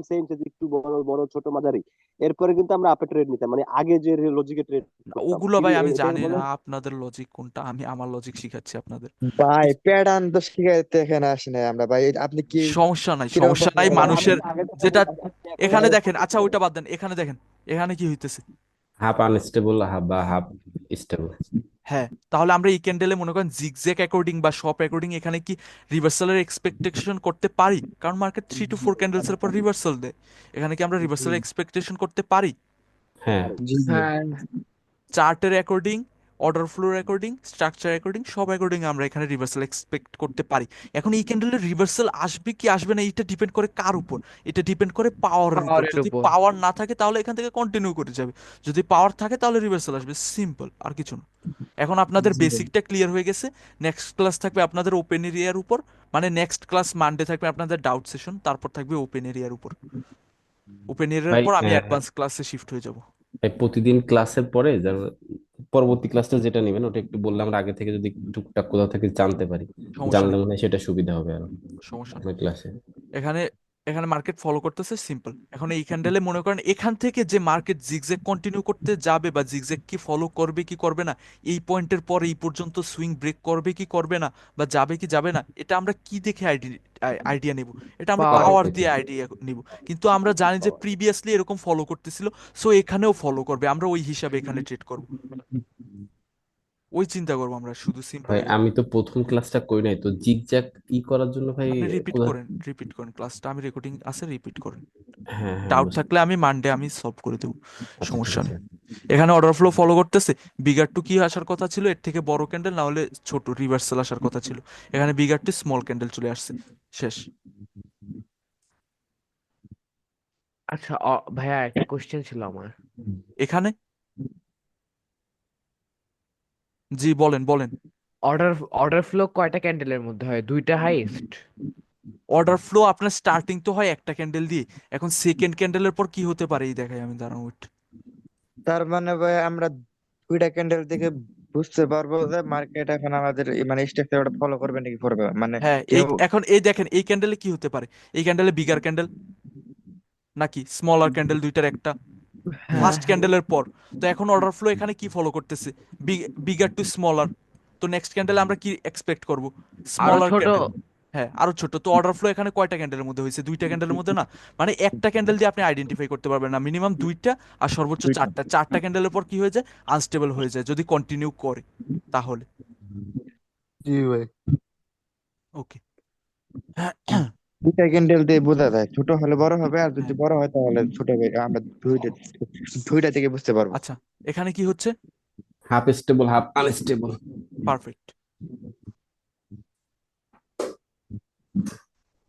সেম একটু বড় বড় ছোট মাঝারি, এরপরে কিন্তু আমরা আপে ট্রেড নিতাম, মানে আগে যে লজিকে ট্রেড করতাম ওগুলো থ্রি, ভাই আমি এটাই জানি বলে। না আপনাদের লজিক কোনটা, আমি আমার লজিক শিখাচ্ছি আপনাদের। ভাই প্যাটার্ন তো শিখাইতে এখানে আসি নাই আমরা ভাই, আপনি কি সমস্যা নাই, কিরকম সমস্যা নাই, পছন্দ করেন? মানুষের আগে তো যেটা এখন এখানে দেখেন। আচ্ছা ওইটা বাদ দেন, এখানে দেখেন এখানে কি হইতেছে। হাফ আনস্টেবল হাফ বা হাফ স্টেবল। হ্যাঁ, তাহলে আমরা এই ক্যান্ডেলে মনে করেন জিগজ্যাগ অ্যাকর্ডিং বা শপ অ্যাকর্ডিং এখানে কি রিভার্সালের এক্সপেকটেশন করতে পারি? কারণ মার্কেট 3 to 4 ক্যান্ডেলস এর পর রিভার্সাল দেয়, এখানে কি আমরা রিভার্সালের এক্সপেকটেশন করতে পারি? হ্যাঁ জি জি হ্যাঁ চার্টের according, order floor according, structure according, সব অ্যাকর্ডিং আমরা এখানে রিভার্সাল এক্সপেক্ট করতে পারি। এখন এই ক্যান্ডেলের রিভার্সাল আসবে কি আসবে না এটা ডিপেন্ড করে কার উপর? এটা ডিপেন্ড করে পাওয়ারের উপর। পাওয়ারের যদি উপর। পাওয়ার না থাকে তাহলে এখান থেকে কন্টিনিউ করে যাবে, যদি পাওয়ার থাকে তাহলে রিভার্সাল আসবে, সিম্পল, আর কিছু না। এখন আপনাদের জি ভাই। বেসিকটা ক্লিয়ার হয়ে গেছে। নেক্সট ক্লাস থাকবে আপনাদের ওপেন এরিয়ার উপর, মানে নেক্সট ক্লাস মানডে থাকবে আপনাদের ডাউট সেশন, তারপর থাকবে ওপেন এরিয়ার উপর। ওপেন এরিয়ার ভাই, পর আমি অ্যাডভান্স ক্লাসে শিফট হয়ে যাব। ভাই প্রতিদিন ক্লাসের পরে পরবর্তী ক্লাসটা যেটা নেবেন ওটা একটু বললে আমরা আগে থেকে যদি টুকটাক কোথাও থেকে জানতে পারি, সমস্যা জানলে নেই, মনে হয় সেটা সুবিধা হবে আরো সমস্যা নেই। আপনার ক্লাসে। এখানে এখানে মার্কেট ফলো করতেছে, সিম্পল। এখন এই ক্যান্ডেলে মনে করেন এখান থেকে যে মার্কেট জিগজ্যাগ কন্টিনিউ করতে যাবে বা জিগজ্যাগ কি ফলো করবে কি করবে না, এই পয়েন্টের পরে এই পর্যন্ত সুইং ব্রেক করবে কি করবে না, বা যাবে কি যাবে না, এটা আমরা কি দেখে আইডিয়া নেব? এটা আমরা পাওয়ার পাওয়ার দেখে। দিয়ে আইডিয়া নিব। কিন্তু আমরা জানি যে প্রিভিয়াসলি এরকম ফলো করতেছিল, সো এখানেও ফলো করবে, আমরা ওই হিসাবে এখানে ট্রেড করব, ওই চিন্তা করবো আমরা, শুধু সিম্পল ভাই এটাই। আমি তো প্রথম ক্লাসটা করি নাই, তো জিগজ্যাগ করার জন্য ভাই আপনি রিপিট কোথা। করেন, রিপিট করেন ক্লাসটা, আমি রেকর্ডিং আছে, রিপিট করেন। হ্যাঁ হ্যাঁ ডাউট বুঝতে। থাকলে আমি মানডে আমি সলভ করে দেবো, আচ্ছা ঠিক সমস্যা আছে। নেই। এখানে অর্ডার ফ্লো ফলো করতেছে, বিগার টু কি আসার কথা ছিল, এর থেকে বড় ক্যান্ডেল না হলে ছোট রিভার্সাল আসার কথা ছিল, এখানে বিগার টু স্মল ক্যান্ডেল চলে আসছে, শেষ। আচ্ছা ভাইয়া একটা কোশ্চেন ছিল আমার। এখানে জি বলেন বলেন। অর্ডার অর্ডার ফ্লো কয়টা ক্যান্ডেলের মধ্যে হয়? দুইটা হাইয়েস্ট? অর্ডার ফ্লো আপনার স্টার্টিং তো হয় একটা ক্যান্ডেল দিয়ে, এখন সেকেন্ড ক্যান্ডেলের পর কি হতে পারে এই দেখাই আমি, দাঁড়ান ওয়েট। তার মানে ভাই আমরা দুইটা ক্যান্ডেল থেকে বুঝতে পারবো যে মার্কেট এখন আমাদের মানে স্ট্রাকচারটা ফলো করবে নাকি করবে, মানে হ্যাঁ, এই কিভাবে। এখন এই দেখেন এই ক্যান্ডেলে কি হতে পারে, এই ক্যান্ডেলে বিগার ক্যান্ডেল নাকি স্মলার ক্যান্ডেল, দুইটার একটা হ্যাঁ ফার্স্ট হ্যাঁ ক্যান্ডেলের পর। তো এখন অর্ডার ফ্লো এখানে কি ফলো করতেছে, বিগার টু স্মলার। তো নেক্সট ক্যান্ডেলে আমরা কি এক্সপেক্ট করব, আরো স্মলার ছোট। ক্যান্ডেল। হ্যাঁ আরো ছোট। তো অর্ডার ফ্লো এখানে কয়টা ক্যান্ডেলের মধ্যে হয়েছে? দুইটা ক্যান্ডেলের মধ্যে না, মানে একটা ক্যান্ডেল দিয়ে আপনি আইডেন্টিফাই করতে পারবেন না, মিনিমাম দুইটা আর সর্বোচ্চ দুইটা। চারটা। চারটা ক্যান্ডেলের পর কি হয়ে যায়, আনস্টেবল হয়ে যায় যদি কন্টিনিউ করে, তাহলে জি ভাই। ওকে। দুইটা ক্যান্ডেল দিয়ে বোঝা যায় ছোট হলে বড় হবে, আর যদি হ্যাঁ বড় হয় তাহলে ছোট হবে, আমরা দুইটা দুইটা থেকে বুঝতে পারবো। আচ্ছা, এখানে কি হচ্ছে? Half stable half unstable. Perfect.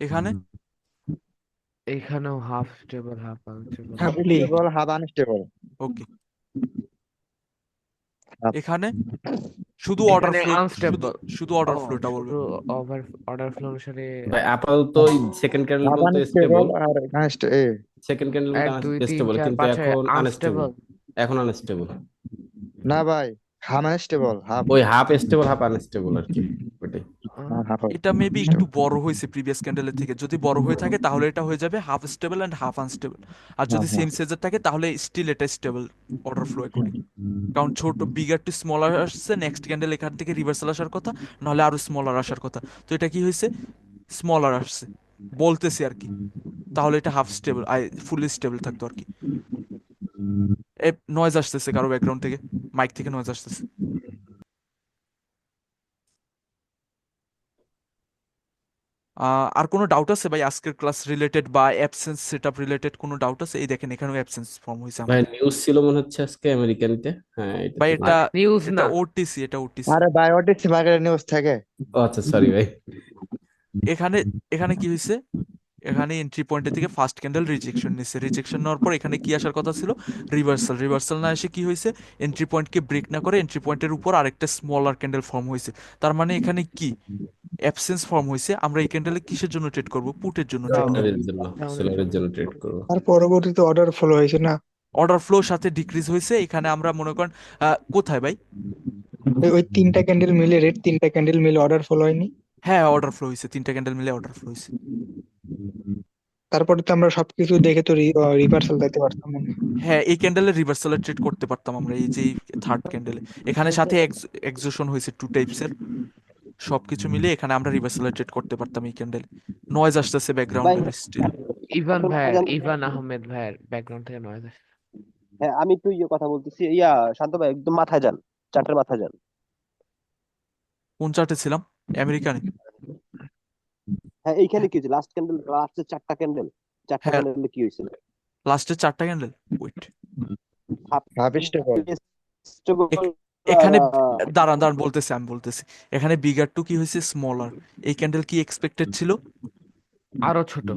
এখানে এখানেও half stable half unstable. Half আপনি স্টেবল হাফ আনস্টেবল। ওকে। এখানে শুধু অর্ডার এখানে ফ্লো, শুধু আনস্টেবল। শুধু ও অর্ডার ফ্লোটা বলবেন। শুধু অর্ডার ফ্লো অনুসারে ভাই আপাতত ওই সেকেন্ড ক্যান্ডেল হাফ পর্যন্ত আনস্টেবল স্টেবল, আর সেকেন্ড ক্যান্ডেল এক পর্যন্ত দুই তিন স্টেবল, চার কিন্তু পাঁচ ছয় এখন আনস্টেবল। আনস্টেবল। এখন আনস্টেবল। না ভাই, হাফ আনস্টেবল হাফ। ওই হাফ স্টেবল হাফ আনস্টেবল আর কি, ওটাই। হাফ এটা মেবি একটু বড় হয়েছে প্রিভিয়াস ক্যান্ডেলের থেকে, যদি বড় হয়ে থাকে তাহলে এটা হয়ে যাবে half stable and half unstable. আর যদি সেম সাইজের থাকে তাহলে স্টিল এটা স্টেবল অর্ডার ফ্লো অ্যাকর্ডিং। কারণ ছোট বিগার টু স্মলার আসছে, নেক্সট ক্যান্ডেল এখান থেকে রিভার্সাল আসার কথা, নাহলে আরো স্মলার আসার কথা। তো এটা কি হয়েছে, স্মলার আসছে বলতেছি আর কি, তাহলে এটা হাফ স্টেবল ফুলি স্টেবল থাকতো আর কি। এ নয়েজ আসতেছে কারো ব্যাকগ্রাউন্ড থেকে, মাইক থেকে নয়েজ আসতেছে। আর কোনো ডাউট আছে ভাই আজকের ক্লাস রিলেটেড বা অ্যাবসেন্স সেটআপ রিলেটেড কোনো ডাউট আছে? এই দেখেন এখানেও অ্যাবসেন্স ফর্ম হয়েছে ভাই আমাদের। নিউজ ছিল মনে হচ্ছে আজকে আমেরিকানতে, হ্যাঁ এটা ভাই তো। এটা নিউজ এটা না। ওটিসি, এটা ওটিসি। আরে ভাই ওটিসি মার্কেটের নিউজ থাকে। ও আচ্ছা সরি ভাই। এখানে এখানে কি হয়েছে, এখানে এন্ট্রি পয়েন্টের থেকে ফার্স্ট ক্যান্ডেল রিজেকশন নিচ্ছে, রিজেকশন নেওয়ার পর এখানে কি আসার কথা ছিল, রিভার্সাল। রিভার্সাল না এসে কি হয়েছে, এন্ট্রি পয়েন্টকে ব্রেক না করে এন্ট্রি পয়েন্টের উপর আরেকটা স্মলার ক্যান্ডেল ফর্ম হয়েছে। তার মানে এখানে কি অ্যাবসেন্স ফর্ম হয়েছে। আমরা এই ক্যান্ডেলে কিসের জন্য ট্রেড করব, পুটের জন্য ট্রেড করব। সেলারের জন্য, সেলারের জন্য ট্রেড করবো। আর পরবর্তীতে অর্ডার ফলো হয়েছে না, অর্ডার ফ্লোর সাথে ডিক্রিজ হয়েছে। এখানে আমরা মনে করেন কোথায় ভাই, ওই তিনটা ক্যান্ডেল মিলে রেড তিনটা ক্যান্ডেল মিলে অর্ডার ফলো হয়নি। হ্যাঁ অর্ডার ফ্লো হয়েছে, তিনটা ক্যান্ডেল মিলে অর্ডার ফ্লো হয়েছে। তারপরে তো আমরা সবকিছু দেখে তো রিভার্সাল দিতে পারতাম না। হ্যাঁ এই ক্যান্ডেলের রিভার্সালে ট্রেড করতে পারতাম আমরা, এই যে থার্ড ক্যান্ডেলে এখানে সাথে এক্সোশন হয়েছে 2 টাইপসের, সবকিছু মিলে এখানে আমরা রিভার্সালে ট্রেড করতে পারতাম এই ক্যান্ডেল। নয়েজ আসতেছে ভাই ব্যাকগ্রাউন্ডে স্টিল। ইভান এখন ভাইয়ের, আজান, ইভান আহমেদ ভাইয়ের ব্যাকগ্রাউন্ড থেকে নয়েজ আসছে। হ্যাঁ আমি একটু কথা বলতেছি, শান্ত ভাই একদম মাথায় যান, চার্টের মাথায় যান। কোন চার্টে ছিলাম? আমেরিকানে? হ্যাঁ এইখানে কি হয়েছে, লাস্ট ক্যান্ডেল, লাস্টের চারটা ক্যান্ডেল, চারটা হ্যাঁ ক্যান্ডেলে কি হয়েছে? লাস্টের 4টা ক্যান্ডেল, ওয়েট হাফ স্টেবল। এখানে দাঁড়ান দাঁড়ান বলতেছি, আমি বলতেছি। এখানে বিগার টু কি হয়েছে স্মলার, এই ক্যান্ডেল কি এক্সপেক্টেড ছিল? আরো ছোট।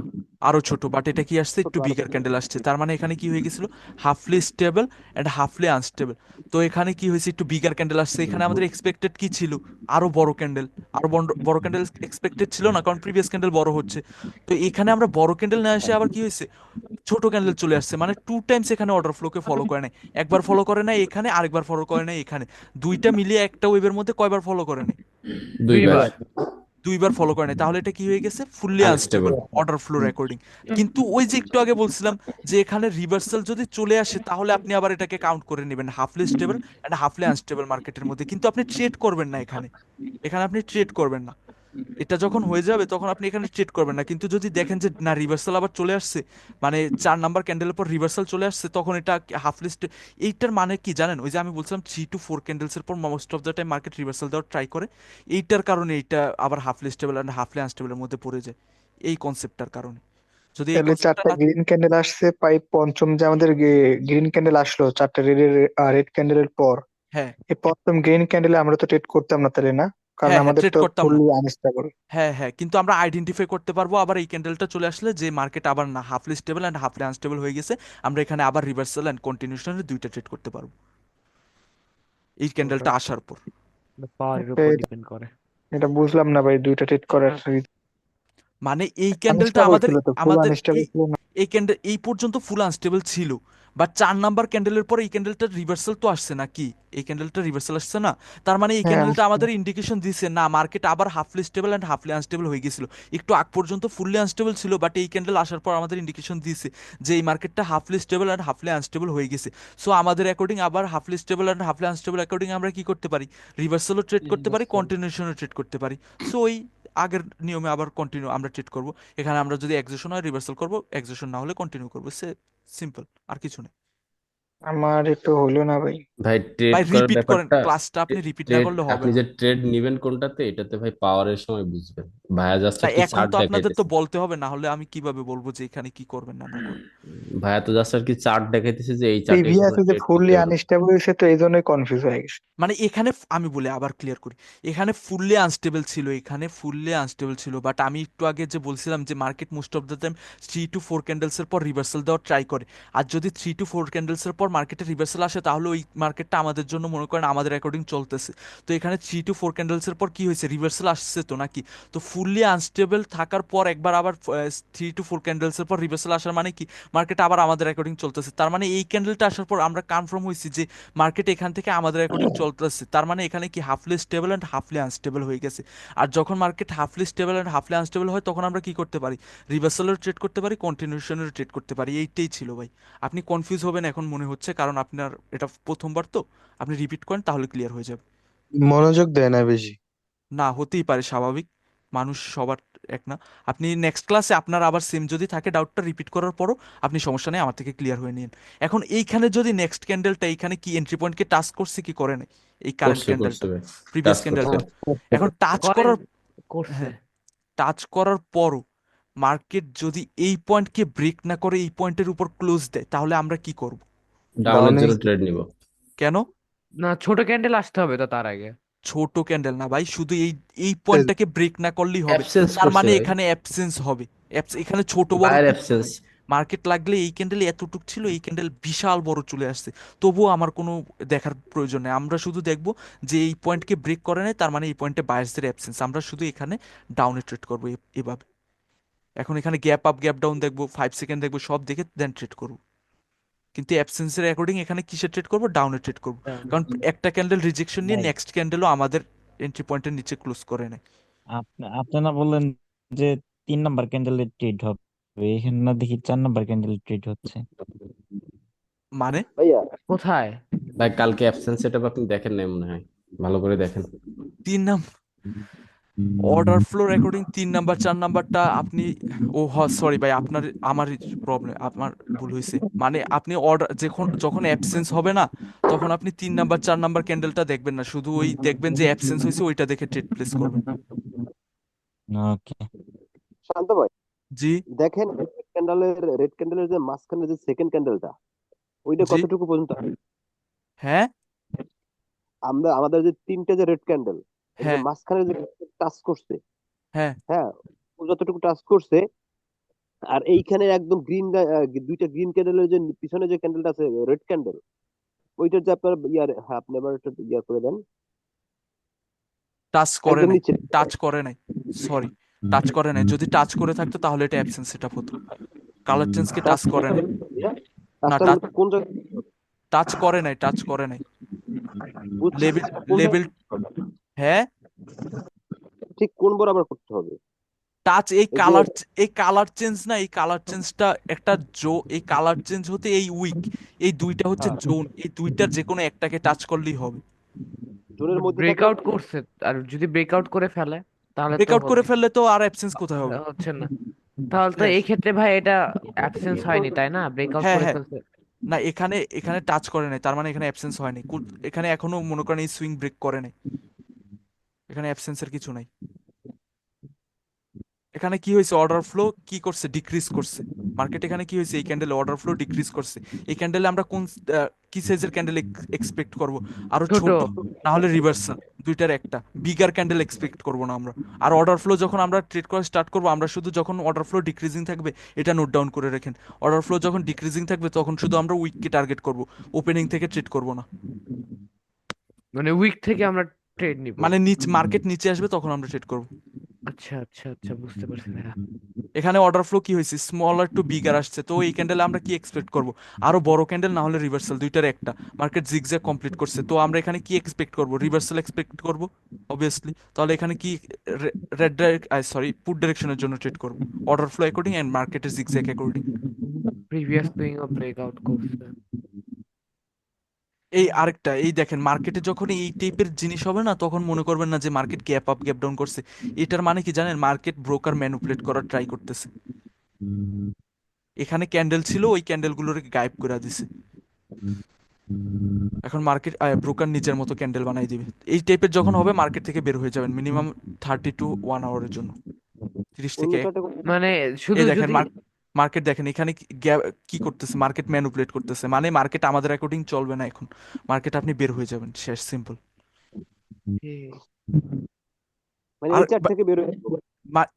আরো ছোট, বাট এটা কি আসছে ছোট একটু আরো বিগার ছোট। ক্যান্ডেল আসছে, তার মানে এখানে কি হয়ে গেছিল হাফলি স্টেবল এন্ড হাফলি আনস্টেবল। তো এখানে কি হয়েছে একটু বিগার ক্যান্ডেল আসছে, এখানে আমাদের এক্সপেক্টেড কি ছিল? আরো বড় ক্যান্ডেল, আরো বড় ক্যান্ডেল এক্সপেক্টেড ছিল না, কারণ প্রিভিয়াস ক্যান্ডেল বড় হচ্ছে। তো এখানে আমরা বড় ক্যান্ডেল না এসে আবার কি হয়েছে ছোট ক্যান্ডেল চলে আসছে, মানে 2 টাইমস এখানে অর্ডার ফ্লোকে ফলো করে নাই। একবার ফলো করে নাই এখানে, আরেকবার ফলো করে নাই এখানে, দুইটা মিলিয়ে একটা ওয়েভের মধ্যে কয়বার ফলো করে নাই? 2 বার। দুইবার। 2 বার ফলো করে নাই, তাহলে এটা কি হয়ে গেছে fully unstable unstable. Order flow recording. কিন্তু ওই যে একটু আগে বলছিলাম যে এখানে রিভার্সাল যদি চলে আসে তাহলে আপনি আবার এটাকে কাউন্ট করে নেবেন হাফলি স্টেবল এন্ড হাফলি আনস্টেবল মার্কেটের মধ্যে, কিন্তু আপনি ট্রেড করবেন না এখানে, এখানে আপনি ট্রেড করবেন না। এটা যখন হয়ে যাবে তখন আপনি এখানে ট্রেড করবেন না, কিন্তু যদি দেখেন যে না রিভার্সাল আবার চলে আসছে, মানে 4 নাম্বার ক্যান্ডেলের পর রিভার্সাল চলে আসছে, তখন এটা হাফ লিস্ট। এইটার মানে কি জানেন, ওই যে আমি বলছিলাম 3 to 4 ক্যান্ডেলসের পর most of the time market reversal দেওয়ার ট্রাই করে, এইটার কারণে এইটা আবার হাফ লিস্টেবল অ্যান্ড হাফলি আনস্টেবলের মধ্যে পড়ে যায়, এই কনসেপ্টটার কারণে। যদি এই তাহলে কনসেপ্টটা চারটা না, গ্রিন ক্যান্ডেল আসছে, পাই পঞ্চম যে আমাদের গ্রিন ক্যান্ডেল আসলো চারটা রেড ক্যান্ডেলের পর, হ্যাঁ এই প্রথম গ্রিন ক্যান্ডেলে আমরা তো ট্রেড করতাম না তাহলে, না? কারণ হ্যাঁ হ্যাঁ আমাদের ট্রেড তো করতাম না। Fully unstable. হ্যাঁ হ্যাঁ কিন্তু আমরা আইডেন্টিফাই করতে পারবো আবার এই ক্যান্ডেলটা চলে আসলে যে মার্কেট আবার না হাফলি স্টেবল অ্যান্ড হাফলি আনস্টেবল হয়ে গেছে, আমরা এখানে আবার রিভার্সাল অ্যান্ড কন্টিনিউশনের দুইটা ট্রেড করতে পারবো এই ক্যান্ডেলটা আসার পর। পাওয়ারের এটা উপর এটা ডিপেন্ড করে। এটা বুঝলাম না ভাই, দুইটা ট্রেড করার মানে এই ক্যান্ডেলটা আনস্টেবল আমাদের ছিল তো, ফুল আমাদের আনস্টেবল এই ছিল না। এই ক্যান্ডেল এই পর্যন্ত ফুল আনস্টেবল ছিল, বাট 4 নাম্বার ক্যান্ডেলের পরে এই ক্যান্ডেলটার রিভার্সাল তো আসছে না কি, এই ক্যান্ডেলটা রিভার্সাল আসছে না, তার মানে এই হ্যাঁ ক্যান্ডেলটা আসছে। আমাদের ইন্ডিকেশন দিছে না মার্কেট আবার হাফলি স্টেবল অ্যান্ড হাফলি আনস্টেবল হয়ে গেছিল। একটু আগ পর্যন্ত ফুললি আনস্টেবল ছিল, বাট এই ক্যান্ডেল আসার পর আমাদের ইন্ডিকেশন দিছে যে এই মার্কেটটা হাফলি স্টেবল অ্যান্ড হাফলি আনস্টেবল হয়ে গেছে। সো আমাদের অ্যাকর্ডিং আবার হাফলি stable and halfly unstable according আমরা কি করতে পারি, রিভার্সালও ট্রেড করতে পারি, কন্টিনিউশনও ট্রেড করতে পারি। সো ওই আগের নিয়মে আবার কন্টিনিউ আমরা ট্রেড করব। এখানে আমরা যদি এক্সেশন হয় রিভার্সাল করব, এক্সেশন না হলে কন্টিনিউ করবো, সে সিম্পল, আর কিছু নেই। আমার একটু হইলো না ভাই। ভাই ট্রেড ভাই করার রিপিট করেন, ব্যাপারটা, ক্লাসটা আপনি রিপিট না ট্রেড করলে হবে আপনি না। যে ট্রেড নিবেন কোনটাতে, এটাতে ভাই পাওয়ারের সময় বুঝবেন। ভাইয়া জাস্ট তাই আর কি এখন চার্ট তো আপনাদের তো দেখাইতেছে। বলতে হবে, না হলে আমি কিভাবে বলবো যে এখানে কি করবেন না না করবেন। ভাইয়া তো জাস্ট আর কি চার্ট দেখাইতেছে যে এই চার্টে প্রিভিয়াসে যে ট্রেড করতে ফুললি পারবে। আনস্টেবল হয়েছে তো এই জন্যই কনফিউজ হয়ে গেছে। মানে এখানে আমি বলে আবার ক্লিয়ার করি, এখানে ফুললি আনস্টেবল ছিল, এখানে ফুললি আনস্টেবল ছিল, বাট আমি একটু আগে যে বলছিলাম যে market most of the time 3 to 4 ক্যান্ডেলসের পর রিভার্সাল দেওয়ার ট্রাই করে, আর যদি 3 to 4 ক্যান্ডেলসের পর মার্কেটে রিভার্সাল আসে তাহলে ওই মার্কেটটা আমাদের জন্য মনে করেন আমাদের অ্যাকর্ডিং চলতেছে। তো এখানে 3 to 4 ক্যান্ডেলসের পর কি হয়েছে রিভার্সাল আসছে তো নাকি, তো ফুললি আনস্টেবল থাকার পর একবার আবার 3 to 4 ক্যান্ডেলসের পর রিভার্সাল আসার মানে কি মার্কেট আবার আমাদের অ্যাকর্ডিং চলতেছে, তার মানে এই ক্যান্ডেলটা আসার পর আমরা কনফার্ম হয়েছি যে মার্কেট এখান থেকে আমাদের অ্যাকর্ডিং চলতেছে, তার মানে এখানে কি হাফলি স্টেবল অ্যান্ড হাফলি আনস্টেবল হয়ে গেছে। আর যখন market halfly stable and halfly unstable হয় তখন আমরা কি করতে পারি, রিভার্সালের ট্রেড করতে পারি, কন্টিনিউশনের ট্রেড করতে পারি, এইটাই ছিল ভাই। আপনি কনফিউজ হবেন এখন মনে হচ্ছে, কারণ আপনার এটা প্রথমবার তো, আপনি রিপিট করেন তাহলে ক্লিয়ার হয়ে যাবে। মনোযোগ দেয় না বেশি। না হতেই পারে, স্বাভাবিক, মানুষ সবার এক না। আপনি নেক্সট ক্লাসে আপনার আবার সেম যদি থাকে ডাউটটা রিপিট করার পরও আপনি সমস্যা নেই, আমার থেকে ক্লিয়ার হয়ে নিন। এখন এইখানে যদি নেক্সট ক্যান্ডেলটা এইখানে কি এন্ট্রি পয়েন্টকে টাচ করছে কি করে নাই, এই কারেন্ট করছে করছে ক্যান্ডেলটা, ভাই, প্রিভিয়াস টাচ করছে। ক্যান্ডেলটা, এখন টাচ করেন, করার, করছে। হ্যাঁ টাচ করার পরও মার্কেট যদি এই পয়েন্টকে ব্রেক না করে এই পয়েন্টের উপর ক্লোজ দেয় তাহলে আমরা কি করব? ডাউনের ডাউনে জন্য ট্রেড নিব। কেন? না, ছোট ক্যান্ডেল আসতে হবে তো তার আগে। ছোট ক্যান্ডেল না ভাই, শুধু এই এই পয়েন্টটাকে ব্রেক না করলেই হবে, অ্যাবসেন্স তার করছে মানে ভাই, এখানে অ্যাবসেন্স হবে। এখানে ছোট বড় বায়ার কিচ্ছু অ্যাবসেন্স। নাই, মার্কেট লাগলে এই ক্যান্ডেল এতটুক ছিল, এই ক্যান্ডেল বিশাল বড় চলে আসছে, তবুও আমার কোনো দেখার প্রয়োজন নেই, আমরা শুধু দেখব যে এই পয়েন্টকে ব্রেক করে নেয়, তার মানে এই পয়েন্টে বায়ার্সদের অ্যাবসেন্স, আমরা শুধু এখানে ডাউনে ট্রেড করবো এভাবে। এখন এখানে গ্যাপ আপ গ্যাপ ডাউন দেখবো, 5 সেকেন্ড দেখবো, সব দেখে দেন ট্রেড করবো, কিন্তু অ্যাবসেন্সের অ্যাকর্ডিং এখানে কিসে ট্রেড করবো, ডাউনে ট্রেড করবো, কারণ একটা ক্যান্ডেল রিজেকশন নিয়ে নেক্সট ক্যান্ডেলও আমাদের এন্ট্রি পয়েন্টের নিচে ক্লোজ করে নেয়। আপনারা বললেন যে 3 নাম্বার ক্যান্ডেলের ট্রেড হবে, এখানে না দেখি 4 নাম্বার ক্যান্ডেলের ট্রেড হচ্ছে। মানে ভাইয়া কোথায়? ভাই কালকে অ্যাবসেন্স সেটআপ আপনি দেখেন নাই মনে হয়, ভালো করে দেখেন। 3 number order flow recording 3 number 4 নাম্বারটা আপনি সরি ভাই, আমার প্রবলেম, আমার ভুল হয়েছে। মানে আপনি অর্ডার যখন অ্যাবসেন্স হবে না, তখন আপনি 3 নাম্বার 4 নাম্বার ক্যান্ডেলটা দেখবেন না, শুধু ওই দেখবেন যে অ্যাবসেন্স হয়েছে ওইটা দেখে ট্রেড প্লেস করবেন। ওকে। শান্ত ভাই, জি দেখেন রেড ক্যান্ডেলের যে মাঝখানে যে সেকেন্ড ক্যান্ডেলটা, ওইটা জি কতটুকু পর্যন্ত হ্যাঁ আমাদের যে তিনটে যে রেড ক্যান্ডেল, এটা যে হ্যাঁ মাঝখানে যে টাচ করছে, হ্যাঁ হ্যাঁ, ও যতটুকু টাচ করছে, আর এইখানে একদম দুইটা গ্রিন ক্যান্ডেলের যে পিছনে যে ক্যান্ডেলটা আছে রেড ক্যান্ডেল, ওইটার যে আপনার হ্যাঁ, আপনি আবার একটু করে দেন, টাচ করে একদম নাই, নিচে। টাচ করে নাই, সরি, টাচ করে নাই। যদি টাচ করে থাকতো তাহলে এটা অ্যাবসেন্স সেটআপ হতো। কালার চেঞ্জকে টাচ করে নাই। না, টাচটা মূলত কোন জায়গায় টাচ করে নাই, টাচ করে নাই। বুঝছি, লেভেল কোন লেভেল হ্যাঁ, ঠিক কোন বরাবর করতে হবে? টাচ এই যে এই কালার চেঞ্জ না, এই কালার চেঞ্জটা একটা এই কালার চেঞ্জ হতে এই উইক, এই দুইটা হচ্ছে জোন, এই দুইটার যে কোনো একটাকে টাচ করলেই হবে। জোনের মধ্যে থাকলে ব্রেকআউট করছে, আর যদি ব্রেকআউট করে ফেলে তাহলে তো ব্রেকআউট করে ফেললে তো আর অ্যাবসেন্স কোথায় হবে? হচ্ছে না। তাহলে তো শেষ। এই ক্ষেত্রে ভাই এটা অ্যাবসেন্স হয়নি, তাই না? ব্রেকআউট হ্যাঁ করে হ্যাঁ, ফেলছে। না এখানে এখানে টাচ করে নাই, তার মানে এখানে অ্যাবসেন্স হয়নি। এখানে এখনো মনে করেন এই সুইং ব্রেক করে নাই, এখানে অ্যাবসেন্সের কিছু নাই। এখানে কি হয়েছে, অর্ডার ফ্লো কি করছে, ডিক্রিজ করছে। মার্কেট এখানে কি হয়েছে, এই ক্যান্ডেলে অর্ডার ফ্লো ডিক্রিজ করছে। এই ক্যান্ডেলে আমরা কি সাইজের ক্যান্ডেল এক্সপেক্ট করব? আরো ছোট। ছোট, না হলে রিভার্সাল, দুইটার একটা বিগার ক্যান্ডেল এক্সপেক্ট করব না আমরা। আর অর্ডার ফ্লো যখন আমরা ট্রেড করা স্টার্ট করব, আমরা শুধু যখন অর্ডার ফ্লো ডিক্রিজিং থাকবে, এটা নোট ডাউন করে রাখেন। অর্ডার ফ্লো যখন ডিক্রিজিং থাকবে তখন শুধু আমরা উইককে টার্গেট করব, ওপেনিং থেকে ট্রেড করব না। মানে উইক থেকে আমরা ট্রেড নিব। মানে মার্কেট নিচে আসবে তখন আমরা ট্রেড করব। আচ্ছা আচ্ছা আচ্ছা, বুঝতে পারছি ভাইয়া। এখানে অর্ডার ফ্লো কি হয়েছে, স্মলার টু বিগার আসছে, তো এই ক্যান্ডেলে আমরা কি এক্সপেক্ট করব? আরো বড় ক্যান্ডেল, না হলে রিভার্সাল, দুইটার একটা। মার্কেট জিগজ্যাগ কমপ্লিট করছে, তো আমরা এখানে কি এক্সপেক্ট করব? রিভার্সাল এক্সপেক্ট করব অবভিয়াসলি। তাহলে এখানে কি রেড সরি পুট ডাইরেকশনের জন্য ট্রেড করব, অর্ডার ফ্লো অ্যাকর্ডিং এন্ড মার্কেটের zigzag according. Previous swing of breakout করছে। এই আরেকটা, এই দেখেন মার্কেটে যখন এই টাইপের জিনিস হবে না, তখন মনে করবেন না যে market gap up gap down করছে। এটার মানে কি জানেন, মার্কেট ব্রোকার ম্যানিপুলেট করার ট্রাই করতেছে। এখানে ক্যান্ডেল ছিল, ওই ক্যান্ডেলগুলোর গায়েব করে দিছে। এখন মার্কেট ব্রোকার নিজের মতো ক্যান্ডেল বানাই দিবে। এই টাইপের যখন হবে, মার্কেট থেকে বের হয়ে যাবেন মিনিমাম 30 to 1 আওয়ারের জন্য, 30 অন্য থেকে চার্টে মানে শুধু এই দেখেন যদি মার্কেট দেখেন এখানে কি করতেছে, মার্কেট ম্যানুপুলেট করতেছে। মানে মার্কেট আমাদের অ্যাকর্ডিং চলবে না এখন, মার্কেট আপনি বের হয়ে যাবেন, শেষ, সিম্পল। মানে আর এই চার্ট থেকে বের হয়ে যাবো।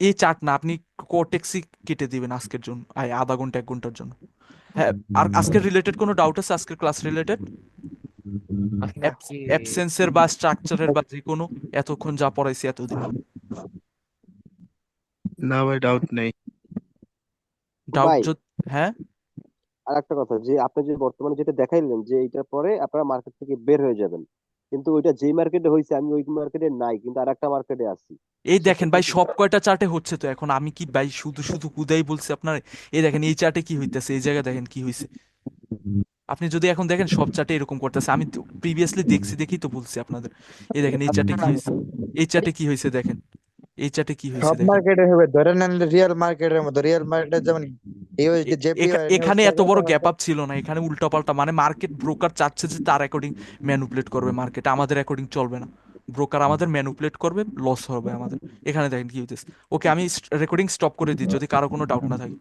এই চার্ট না, আপনি কোটেক্সি কেটে দিবেন আজকের জন্য, আধা ঘন্টা 1 ঘন্টার জন্য। হ্যাঁ, আর আজকের রিলেটেড কোনো ডাউট আছে, আজকের ক্লাস রিলেটেড? আজকে অ্যাবসেন্সের বা স্ট্রাকচারের বা যে কোনো, এতক্ষণ যা পড়াইছি এতদিন। না ভাই, ডাউট নেই। ডাউট ভাই হ্যাঁ আর একটা কথা, যে আপনি যে বর্তমানে যেটা দেখাইলেন যে এইটার পরে আপনারা মার্কেট থেকে বের হয়ে যাবেন, কিন্তু ওইটা যেই মার্কেটে হয়েছে আমি ওই মার্কেটে নাই, কিন্তু আর একটা মার্কেটে আছি। এই দেখেন সেক্ষেত্রে ভাই, কি সব কয়টা চার্টে হচ্ছে তো। এখন আমি কি ভাই শুধু শুধু কুদাই বলছি আপনার? এই দেখেন এই চার্টে কি হইতেছে, এই জায়গায় দেখেন কি হইছে। আপনি যদি এখন দেখেন সব চার্টে এরকম করতেছে, আমি প্রিভিয়াসলি দেখছি দেখি তো বলছি আপনাদের। এই দেখেন এই চার্টে কি হয়েছে, এই চার্টে কি হয়েছে দেখেন, এই চার্টে কি হয়েছে সব দেখেন। মার্কেটে হবে, ধরে নেন রিয়েল মার্কেটের মতো। রিয়েল মার্কেটে যেমন জেপি এখানে এত বড় গ্যাপ আপ ছিল না, এখানে উল্টাপাল্টা। মানে মার্কেট ব্রোকার চাচ্ছে যে তার অ্যাকর্ডিং ম্যানুপুলেট করবে মার্কেট, আমাদের অ্যাকর্ডিং চলবে না। ব্রোকার আমাদের ম্যানুপুলেট করবে, লস হবে আমাদের। এখানে দেখেন কি হইতেছে। ওকে, আমি রেকর্ডিং স্টপ করে দিই যদি কারো কোনো ডাউট না থাকে।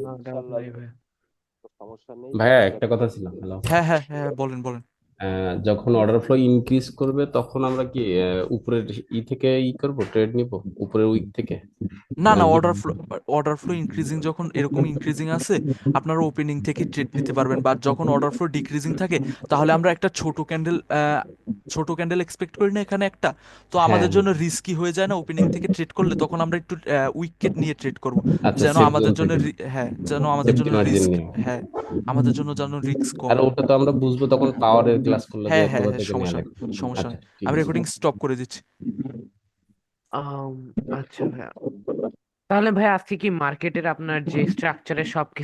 না ডাউট নাই ভাই। সমস্যা নেই। ভাইয়া একটা কথা ছিল, হ্যালো। হ্যাঁ হ্যাঁ হ্যাঁ, বলেন বলেন। যখন অর্ডার ফ্লো ইনক্রিজ করবে তখন আমরা কি উপরের থেকে করব, ট্রেড নিব উপরের উইক থেকে? না না, নাকি অর্ডার ফ্লো ইনক্রিজিং যখন এরকম ইনক্রিজিং আছে, আপনারা ওপেনিং থেকে ট্রেড নিতে পারবেন। বা যখন অর্ডার ফ্লো ডিক্রিজিং থাকে, তাহলে আমরা একটা ছোট ক্যান্ডেল এক্সপেক্ট করি না এখানে একটা। তো হ্যাঁ আমাদের জন্য রিস্কি হয়ে যায় না ওপেনিং থেকে ট্রেড করলে? তখন আমরা একটু উইকেট নিয়ে ট্রেড করব, আচ্ছা, যেন সেফ আমাদের জোন জন্য থেকে, হ্যাঁ, যেন আমাদের সেফটি জন্য মার্জিন রিস্ক, নিয়ে। হ্যাঁ, আমাদের জন্য যেন রিস্ক কম আর হয়। ওটা তো আমরা বুঝবো তখন পাওয়ারের ক্লাস করলে যে হ্যাঁ হ্যাঁ কোথা হ্যাঁ, থেকে নেওয়া সমস্যা নেই, লাগবে। সমস্যা আচ্ছা, নেই। ঠিক আমি আছে। রেকর্ডিং স্টপ করে দিচ্ছি। আম, আচ্ছা ভাইয়া, তাহলে ভাই আজকে কি মার্কেটের আপনার যে স্ট্রাকচারের সব